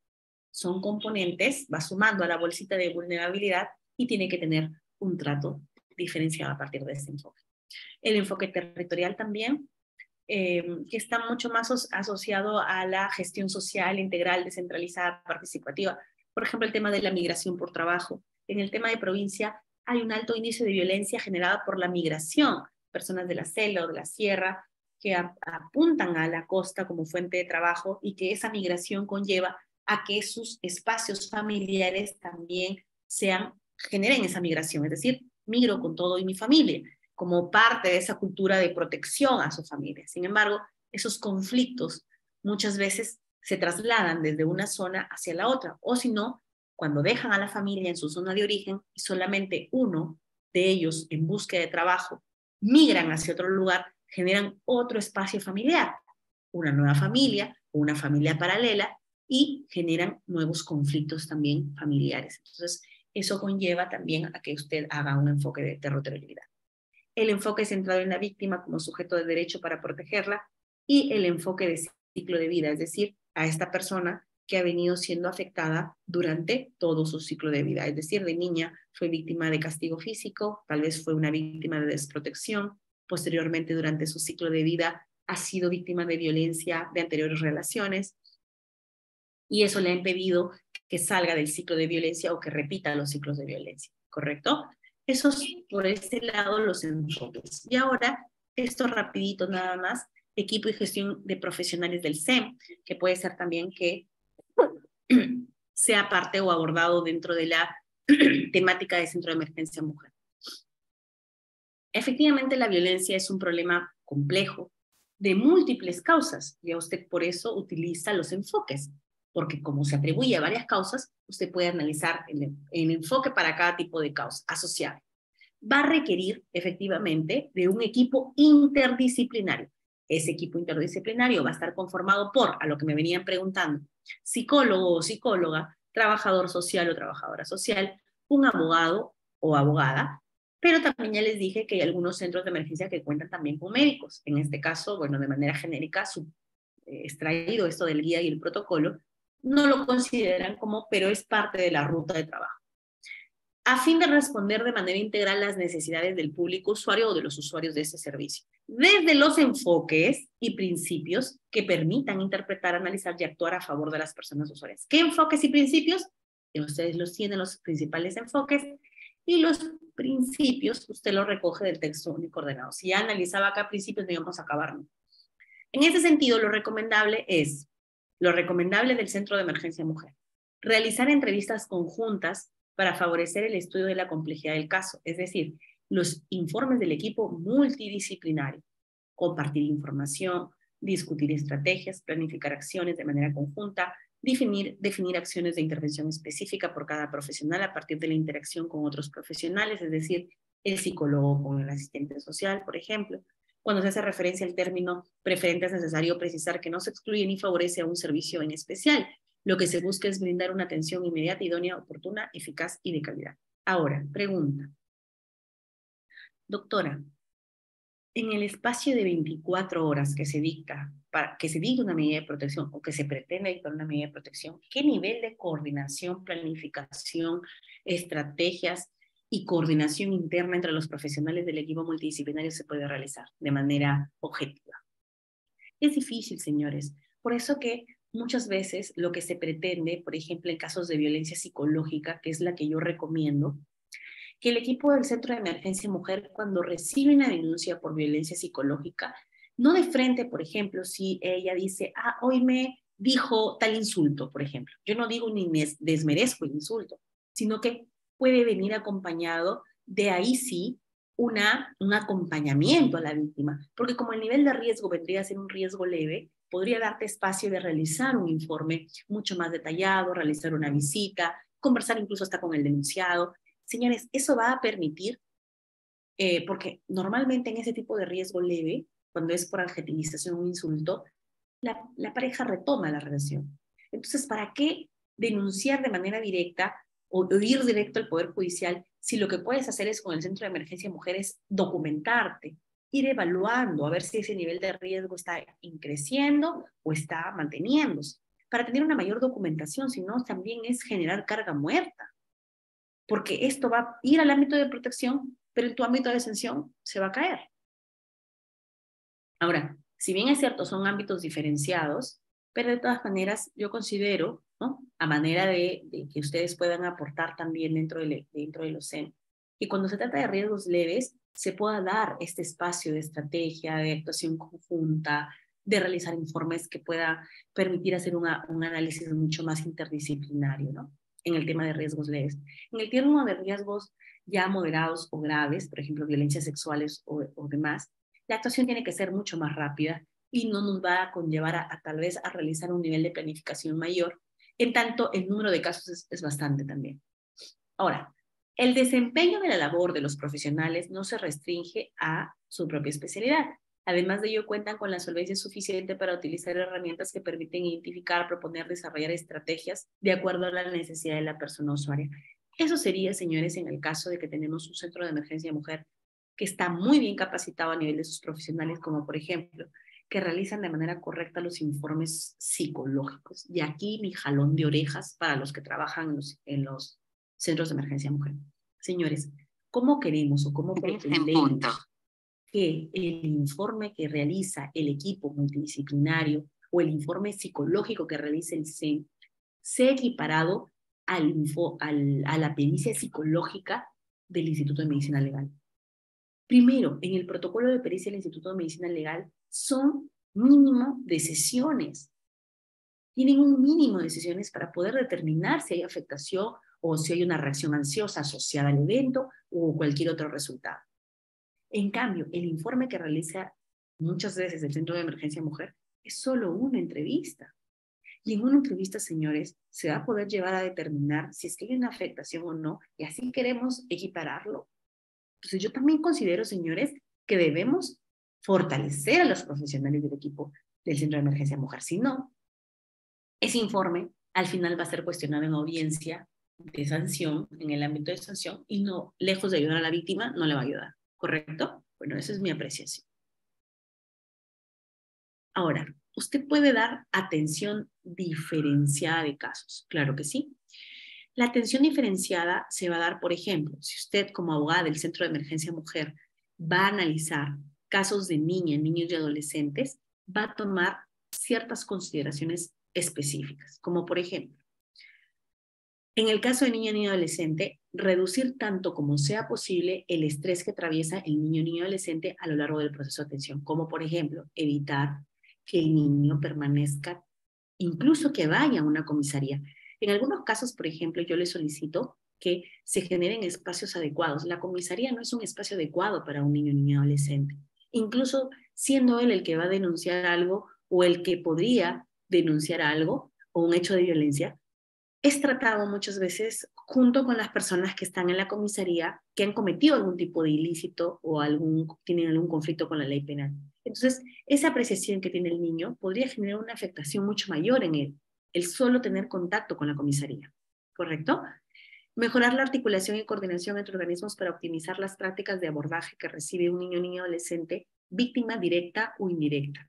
son componentes, va sumando a la bolsita de vulnerabilidad y tiene que tener un trato diferenciado a partir de este enfoque. El enfoque territorial también, que está mucho más asociado a la gestión social integral, descentralizada, participativa. Por ejemplo, el tema de la migración por trabajo. En el tema de provincia hay un alto índice de violencia generada por la migración, personas de la selva o de la sierra que apuntan a la costa como fuente de trabajo y que esa migración conlleva a que sus espacios familiares también generen esa migración, es decir, migro con todo y mi familia, como parte de esa cultura de protección a su familia. Sin embargo, esos conflictos muchas veces se trasladan desde una zona hacia la otra, o si no, cuando dejan a la familia en su zona de origen y solamente uno de ellos en búsqueda de trabajo migran hacia otro lugar, generan otro espacio familiar, una nueva familia, una familia paralela, y generan nuevos conflictos también familiares. Entonces, eso conlleva también a que usted haga un enfoque de territorialidad. El enfoque centrado en la víctima como sujeto de derecho para protegerla y el enfoque de ciclo de vida, es decir, a esta persona que ha venido siendo afectada durante todo su ciclo de vida. Es decir, de niña fue víctima de castigo físico, tal vez fue una víctima de desprotección, posteriormente durante su ciclo de vida ha sido víctima de violencia de anteriores relaciones, y eso le ha impedido que salga del ciclo de violencia o que repita los ciclos de violencia, ¿correcto? Esos por este lado los enfoques. Y ahora, esto rapidito nada más, equipo y gestión de profesionales del SEM, que puede ser también que sea parte o abordado dentro de la temática de Centro de Emergencia Mujer. Efectivamente, la violencia es un problema complejo de múltiples causas, y usted por eso utiliza los enfoques, porque como se atribuye a varias causas, usted puede analizar el enfoque para cada tipo de causa asociada. Va a requerir efectivamente de un equipo interdisciplinario. Ese equipo interdisciplinario va a estar conformado por, a lo que me venían preguntando, psicólogo o psicóloga, trabajador social o trabajadora social, un abogado o abogada, pero también ya les dije que hay algunos centros de emergencia que cuentan también con médicos. En este caso, bueno, de manera genérica, extraído esto del guía y el protocolo, no lo consideran como, pero es parte de la ruta de trabajo, a fin de responder de manera integral las necesidades del público usuario o de los usuarios de ese servicio, desde los enfoques y principios que permitan interpretar, analizar y actuar a favor de las personas usuarias. ¿Qué enfoques y principios? Ustedes los tienen, los principales enfoques, y los principios usted los recoge del texto único ordenado. Si ya analizaba acá principios, no íbamos a acabar, ¿no? En ese sentido, lo recomendable del Centro de Emergencia Mujer, realizar entrevistas conjuntas para favorecer el estudio de la complejidad del caso, es decir, los informes del equipo multidisciplinario, compartir información, discutir estrategias, planificar acciones de manera conjunta, definir acciones de intervención específica por cada profesional a partir de la interacción con otros profesionales, es decir, el psicólogo con el asistente social, por ejemplo. Cuando se hace referencia al término preferente, es necesario precisar que no se excluye ni favorece a un servicio en especial. Lo que se busca es brindar una atención inmediata, idónea, oportuna, eficaz y de calidad. Ahora, pregunta. Doctora, en el espacio de 24 horas que se dicta una medida de protección o que se pretende dictar una medida de protección, ¿qué nivel de coordinación, planificación, estrategias y coordinación interna entre los profesionales del equipo multidisciplinario se puede realizar de manera objetiva? Es difícil, señores. Por eso que muchas veces lo que se pretende, por ejemplo, en casos de violencia psicológica, que es la que yo recomiendo, que el equipo del Centro de Emergencia Mujer, cuando recibe una denuncia por violencia psicológica, no de frente, por ejemplo, si ella dice, hoy me dijo tal insulto, por ejemplo. Yo no digo ni desmerezco el insulto, sino que puede venir acompañado de ahí sí un acompañamiento a la víctima, porque como el nivel de riesgo vendría a ser un riesgo leve, podría darte espacio de realizar un informe mucho más detallado, realizar una visita, conversar incluso hasta con el denunciado. Señores, eso va a permitir, porque normalmente en ese tipo de riesgo leve, cuando es por adjetivización o insulto, la pareja retoma la relación. Entonces, ¿para qué denunciar de manera directa o ir directo al Poder Judicial si lo que puedes hacer es con el Centro de Emergencia Mujeres documentarte, ir evaluando a ver si ese nivel de riesgo está creciendo o está manteniéndose, para tener una mayor documentación? Si no, también es generar carga muerta, porque esto va a ir al ámbito de protección, pero en tu ámbito de sanción se va a caer. Ahora, si bien es cierto, son ámbitos diferenciados, pero de todas maneras yo considero, ¿no?, a manera de que ustedes puedan aportar también dentro de los CEN, que cuando se trata de riesgos leves, se pueda dar este espacio de estrategia, de actuación conjunta, de realizar informes que pueda permitir hacer un análisis mucho más interdisciplinario, ¿no?, en el tema de riesgos leves. En el tema de riesgos ya moderados o graves, por ejemplo, violencias sexuales o demás, la actuación tiene que ser mucho más rápida y no nos va a conllevar tal vez a realizar un nivel de planificación mayor, en tanto el número de casos es bastante también. Ahora, el desempeño de la labor de los profesionales no se restringe a su propia especialidad. Además de ello, cuentan con la solvencia suficiente para utilizar herramientas que permiten identificar, proponer, desarrollar estrategias de acuerdo a la necesidad de la persona usuaria. Eso sería, señores, en el caso de que tenemos un centro de emergencia mujer que está muy bien capacitado a nivel de sus profesionales, como por ejemplo, que realizan de manera correcta los informes psicológicos. Y aquí mi jalón de orejas para los que trabajan en los centros de emergencia mujer. Señores, ¿cómo queremos o cómo pretendemos que el informe que realiza el equipo multidisciplinario o el informe psicológico que realiza el CEN sea equiparado a la pericia psicológica del Instituto de Medicina Legal? Primero, en el protocolo de pericia del Instituto de Medicina Legal son mínimo de sesiones. Tienen un mínimo de sesiones para poder determinar si hay afectación o si hay una reacción ansiosa asociada al evento o cualquier otro resultado. En cambio, el informe que realiza muchas veces el Centro de Emergencia Mujer es solo una entrevista. Y en una entrevista, señores, se va a poder llevar a determinar si es que hay una afectación o no, y así queremos equipararlo. Entonces, yo también considero, señores, que debemos fortalecer a los profesionales del equipo del Centro de Emergencia Mujer. Si no, ese informe al final va a ser cuestionado en audiencia de sanción, en el ámbito de sanción, y no, lejos de ayudar a la víctima, no le va a ayudar. ¿Correcto? Bueno, esa es mi apreciación. Ahora, ¿usted puede dar atención diferenciada de casos? Claro que sí. La atención diferenciada se va a dar, por ejemplo, si usted como abogada del Centro de Emergencia Mujer va a analizar casos de niñas, niños y adolescentes, va a tomar ciertas consideraciones específicas, como por ejemplo, en el caso de niño, niño y adolescente, reducir tanto como sea posible el estrés que atraviesa el niño, niño y adolescente a lo largo del proceso de atención, como por ejemplo, evitar que el niño permanezca, incluso que vaya a una comisaría. En algunos casos, por ejemplo, yo le solicito que se generen espacios adecuados. La comisaría no es un espacio adecuado para un niño, niño y adolescente. Incluso siendo él el que va a denunciar algo o el que podría denunciar algo o un hecho de violencia, es tratado muchas veces junto con las personas que están en la comisaría que han cometido algún tipo de ilícito o tienen algún conflicto con la ley penal. Entonces, esa apreciación que tiene el niño podría generar una afectación mucho mayor en él, el solo tener contacto con la comisaría, ¿correcto? Mejorar la articulación y coordinación entre organismos para optimizar las prácticas de abordaje que recibe un niño o niña adolescente, víctima directa o indirecta.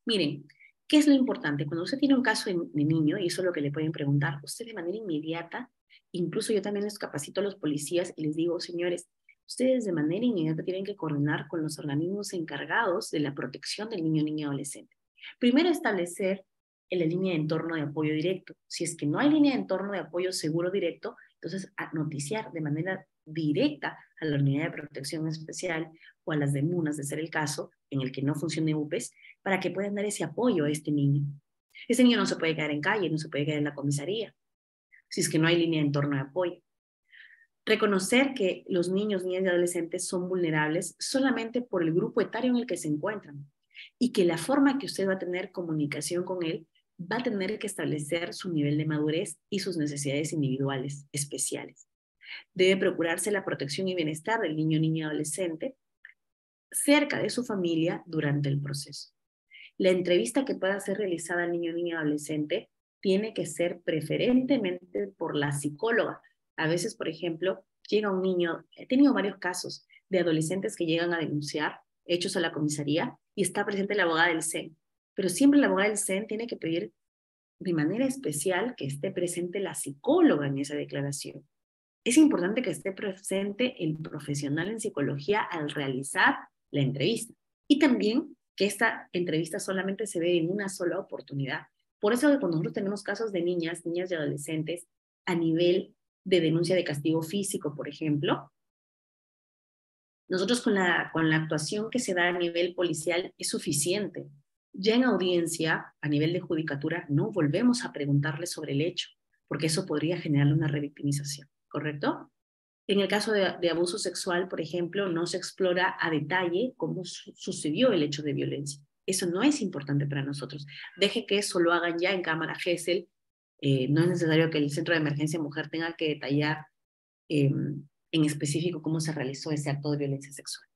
Miren, ¿qué es lo importante? Cuando usted tiene un caso de niño, y eso es lo que le pueden preguntar, usted de manera inmediata, incluso yo también les capacito a los policías y les digo, señores, ustedes de manera inmediata tienen que coordinar con los organismos encargados de la protección del niño, niña y adolescente. Primero, establecer la línea de entorno de apoyo directo. Si es que no hay línea de entorno de apoyo seguro directo, entonces noticiar de manera directa a la unidad de protección especial o a las de MUNAS, de ser el caso, en el que no funcione UPES, para que puedan dar ese apoyo a este niño. Ese niño no se puede quedar en calle, no se puede quedar en la comisaría, si es que no hay línea de entorno de apoyo. Reconocer que los niños, niñas y adolescentes son vulnerables solamente por el grupo etario en el que se encuentran y que la forma que usted va a tener comunicación con él va a tener que establecer su nivel de madurez y sus necesidades individuales especiales. Debe procurarse la protección y bienestar del niño, niña y adolescente cerca de su familia durante el proceso. La entrevista que pueda ser realizada al niño, niña, adolescente tiene que ser preferentemente por la psicóloga. A veces, por ejemplo, llega un niño, he tenido varios casos de adolescentes que llegan a denunciar hechos a la comisaría y está presente la abogada del CEN, pero siempre la abogada del CEN tiene que pedir de manera especial que esté presente la psicóloga en esa declaración. Es importante que esté presente el profesional en psicología al realizar la entrevista. Y también que esta entrevista solamente se ve en una sola oportunidad. Por eso cuando nosotros tenemos casos de niñas, niñas y adolescentes a nivel de denuncia de castigo físico, por ejemplo, nosotros con la actuación que se da a nivel policial es suficiente. Ya en audiencia, a nivel de judicatura, no volvemos a preguntarle sobre el hecho, porque eso podría generar una revictimización, ¿correcto? En el caso de abuso sexual, por ejemplo, no se explora a detalle cómo sucedió el hecho de violencia. Eso no es importante para nosotros. Deje que eso lo hagan ya en cámara GESEL. No es necesario que el Centro de Emergencia Mujer tenga que detallar en específico cómo se realizó ese acto de violencia sexual.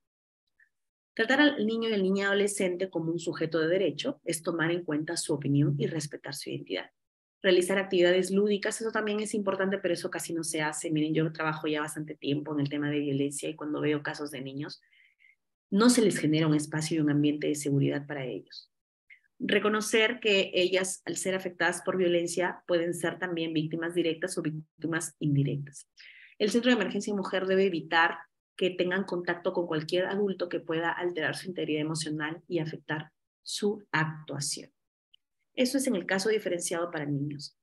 Tratar al niño y al niña adolescente como un sujeto de derecho es tomar en cuenta su opinión y respetar su identidad. Realizar actividades lúdicas, eso también es importante, pero eso casi no se hace. Miren, yo trabajo ya bastante tiempo en el tema de violencia y cuando veo casos de niños, no se les genera un espacio y un ambiente de seguridad para ellos. Reconocer que ellas, al ser afectadas por violencia, pueden ser también víctimas directas o víctimas indirectas. El Centro de Emergencia Mujer debe evitar que tengan contacto con cualquier adulto que pueda alterar su integridad emocional y afectar su actuación. Eso es en el caso diferenciado para niños.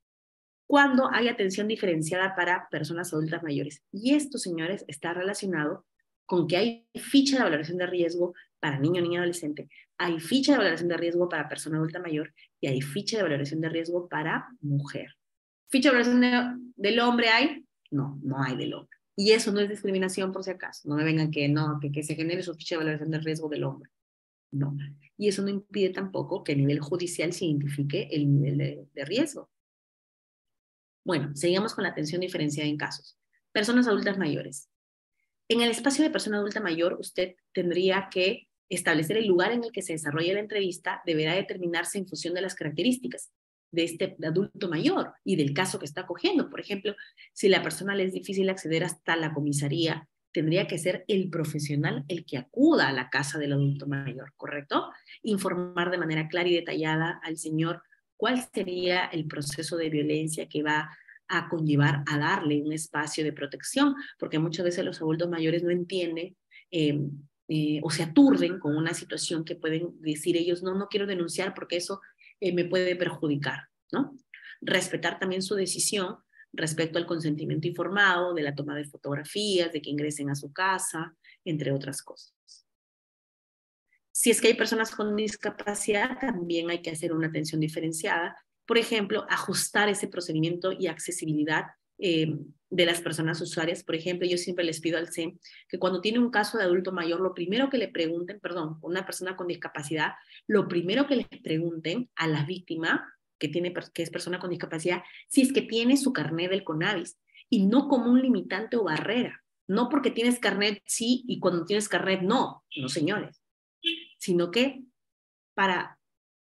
Cuando hay atención diferenciada para personas adultas mayores. Y esto, señores, está relacionado con que hay ficha de valoración de riesgo para niño, niña, adolescente, hay ficha de valoración de riesgo para persona adulta mayor y hay ficha de valoración de riesgo para mujer. ¿Ficha de valoración del hombre hay? No, no hay del hombre. Y eso no es discriminación por si acaso. No me vengan que no, que se genere su ficha de valoración del riesgo del hombre. No. Y eso no impide tampoco que a nivel judicial se identifique el nivel de riesgo. Bueno, seguimos con la atención diferenciada en casos. Personas adultas mayores. En el espacio de persona adulta mayor, usted tendría que establecer el lugar en el que se desarrolla la entrevista, deberá determinarse en función de las características de este adulto mayor y del caso que está acogiendo. Por ejemplo, si la persona le es difícil acceder hasta la comisaría, tendría que ser el profesional el que acuda a la casa del adulto mayor, ¿correcto? Informar de manera clara y detallada al señor cuál sería el proceso de violencia que va a conllevar a darle un espacio de protección, porque muchas veces los adultos mayores no entienden o se aturden con una situación que pueden decir ellos, no, no quiero denunciar porque eso me puede perjudicar, ¿no? Respetar también su decisión respecto al consentimiento informado, de la toma de fotografías, de que ingresen a su casa, entre otras cosas. Si es que hay personas con discapacidad, también hay que hacer una atención diferenciada. Por ejemplo, ajustar ese procedimiento y accesibilidad de las personas usuarias. Por ejemplo, yo siempre les pido al CEM que cuando tiene un caso de adulto mayor, lo primero que le pregunten, perdón, una persona con discapacidad, lo primero que les pregunten a la víctima que es persona con discapacidad, si es que tiene su carnet del CONADIS, y no como un limitante o barrera. No porque tienes carnet sí y cuando tienes carnet no. No, señores. Sino que para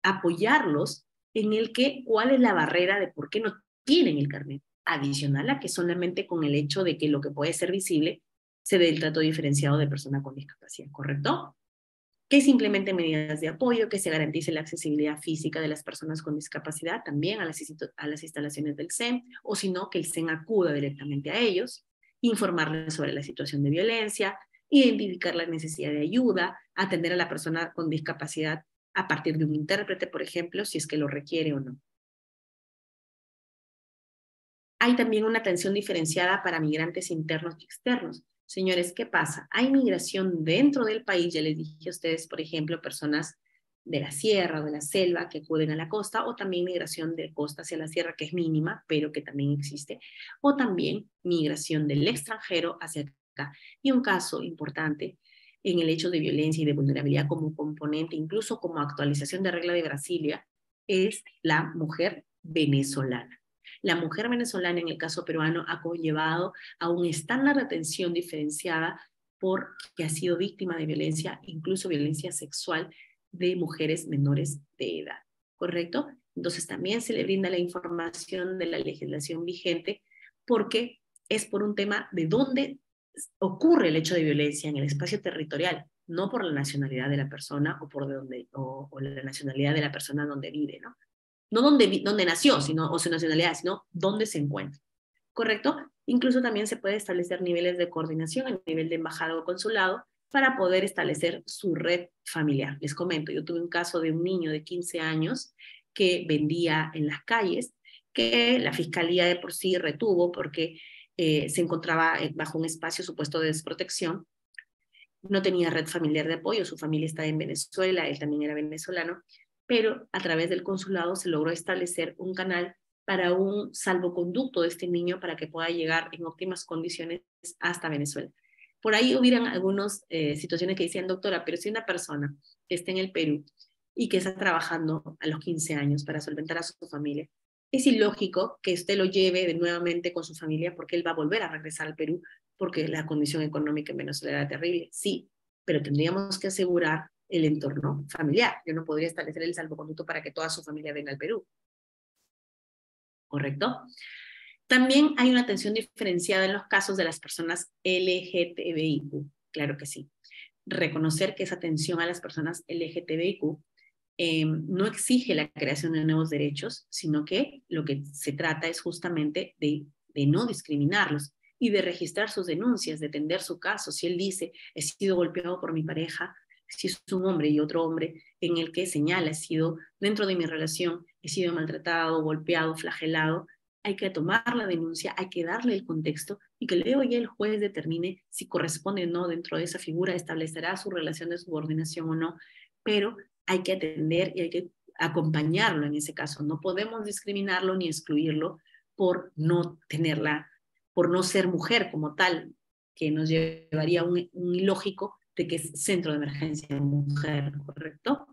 apoyarlos en el que cuál es la barrera de por qué no tienen el carnet, adicional a que solamente con el hecho de que lo que puede ser visible se dé el trato diferenciado de persona con discapacidad, ¿correcto? Que se implementen medidas de apoyo, que se garantice la accesibilidad física de las personas con discapacidad también a las instalaciones del CEM, o si no, que el CEM acuda directamente a ellos, informarles sobre la situación de violencia, identificar la necesidad de ayuda, atender a la persona con discapacidad a partir de un intérprete, por ejemplo, si es que lo requiere o no. Hay también una atención diferenciada para migrantes internos y externos. Señores, ¿qué pasa? Hay migración dentro del país, ya les dije a ustedes, por ejemplo, personas de la sierra o de la selva que acuden a la costa, o también migración de costa hacia la sierra, que es mínima, pero que también existe, o también migración del extranjero hacia acá. Y un caso importante en el hecho de violencia y de vulnerabilidad como componente, incluso como actualización de regla de Brasilia, es la mujer venezolana. La mujer venezolana en el caso peruano ha conllevado a un estándar de atención diferenciada porque ha sido víctima de violencia, incluso violencia sexual de mujeres menores de edad, ¿correcto? Entonces también se le brinda la información de la legislación vigente porque es por un tema de dónde ocurre el hecho de violencia en el espacio territorial, no por la nacionalidad de la persona o por o la nacionalidad de la persona donde vive, ¿no? No donde nació, sino, o su nacionalidad, sino dónde se encuentra. ¿Correcto? Incluso también se puede establecer niveles de coordinación a nivel de embajada o consulado para poder establecer su red familiar. Les comento, yo tuve un caso de un niño de 15 años que vendía en las calles, que la fiscalía de por sí retuvo porque se encontraba bajo un espacio supuesto de desprotección, no tenía red familiar de apoyo, su familia está en Venezuela, él también era venezolano, pero a través del consulado se logró establecer un canal para un salvoconducto de este niño para que pueda llegar en óptimas condiciones hasta Venezuela. Por ahí hubieran algunas situaciones que decían, doctora, pero si una persona que está en el Perú y que está trabajando a los 15 años para solventar a su familia, es ilógico que usted lo lleve nuevamente con su familia porque él va a volver a regresar al Perú porque la condición económica en Venezuela era terrible. Sí, pero tendríamos que asegurar el entorno familiar. Yo no podría establecer el salvoconducto para que toda su familia venga al Perú. ¿Correcto? También hay una atención diferenciada en los casos de las personas LGTBIQ. Claro que sí. Reconocer que esa atención a las personas LGTBIQ no exige la creación de nuevos derechos, sino que lo que se trata es justamente de no discriminarlos y de registrar sus denuncias, de atender su caso. Si él dice, he sido golpeado por mi pareja, si es un hombre y otro hombre en el que señala, he sido dentro de mi relación, he sido maltratado, golpeado, flagelado, hay que tomar la denuncia, hay que darle el contexto y que luego ya el juez determine si corresponde o no dentro de esa figura, establecerá su relación de subordinación o no, pero hay que atender y hay que acompañarlo en ese caso. No podemos discriminarlo ni excluirlo por no tenerla, por no ser mujer como tal, que nos llevaría a un ilógico de que es centro de emergencia mujer, ¿correcto?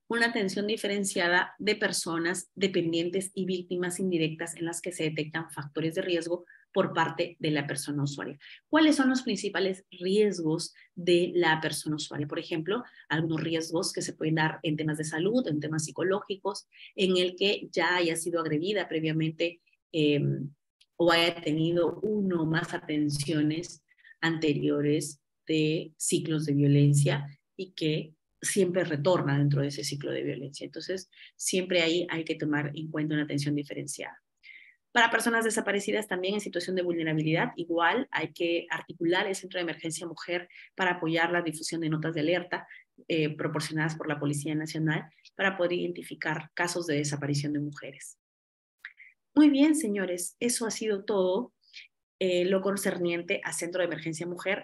Una atención diferenciada de personas dependientes y víctimas indirectas en las que se detectan factores de riesgo por parte de la persona usuaria. ¿Cuáles son los principales riesgos de la persona usuaria? Por ejemplo, algunos riesgos que se pueden dar en temas de salud, en temas psicológicos, en el que ya haya sido agredida previamente o haya tenido uno o más atenciones anteriores de ciclos de violencia y que siempre retorna dentro de ese ciclo de violencia. Entonces, siempre ahí hay que tomar en cuenta una atención diferenciada. Para personas desaparecidas también en situación de vulnerabilidad, igual hay que articular el Centro de Emergencia Mujer para apoyar la difusión de notas de alerta proporcionadas por la Policía Nacional para poder identificar casos de desaparición de mujeres. Muy bien, señores, eso ha sido todo lo concerniente a Centro de Emergencia Mujer.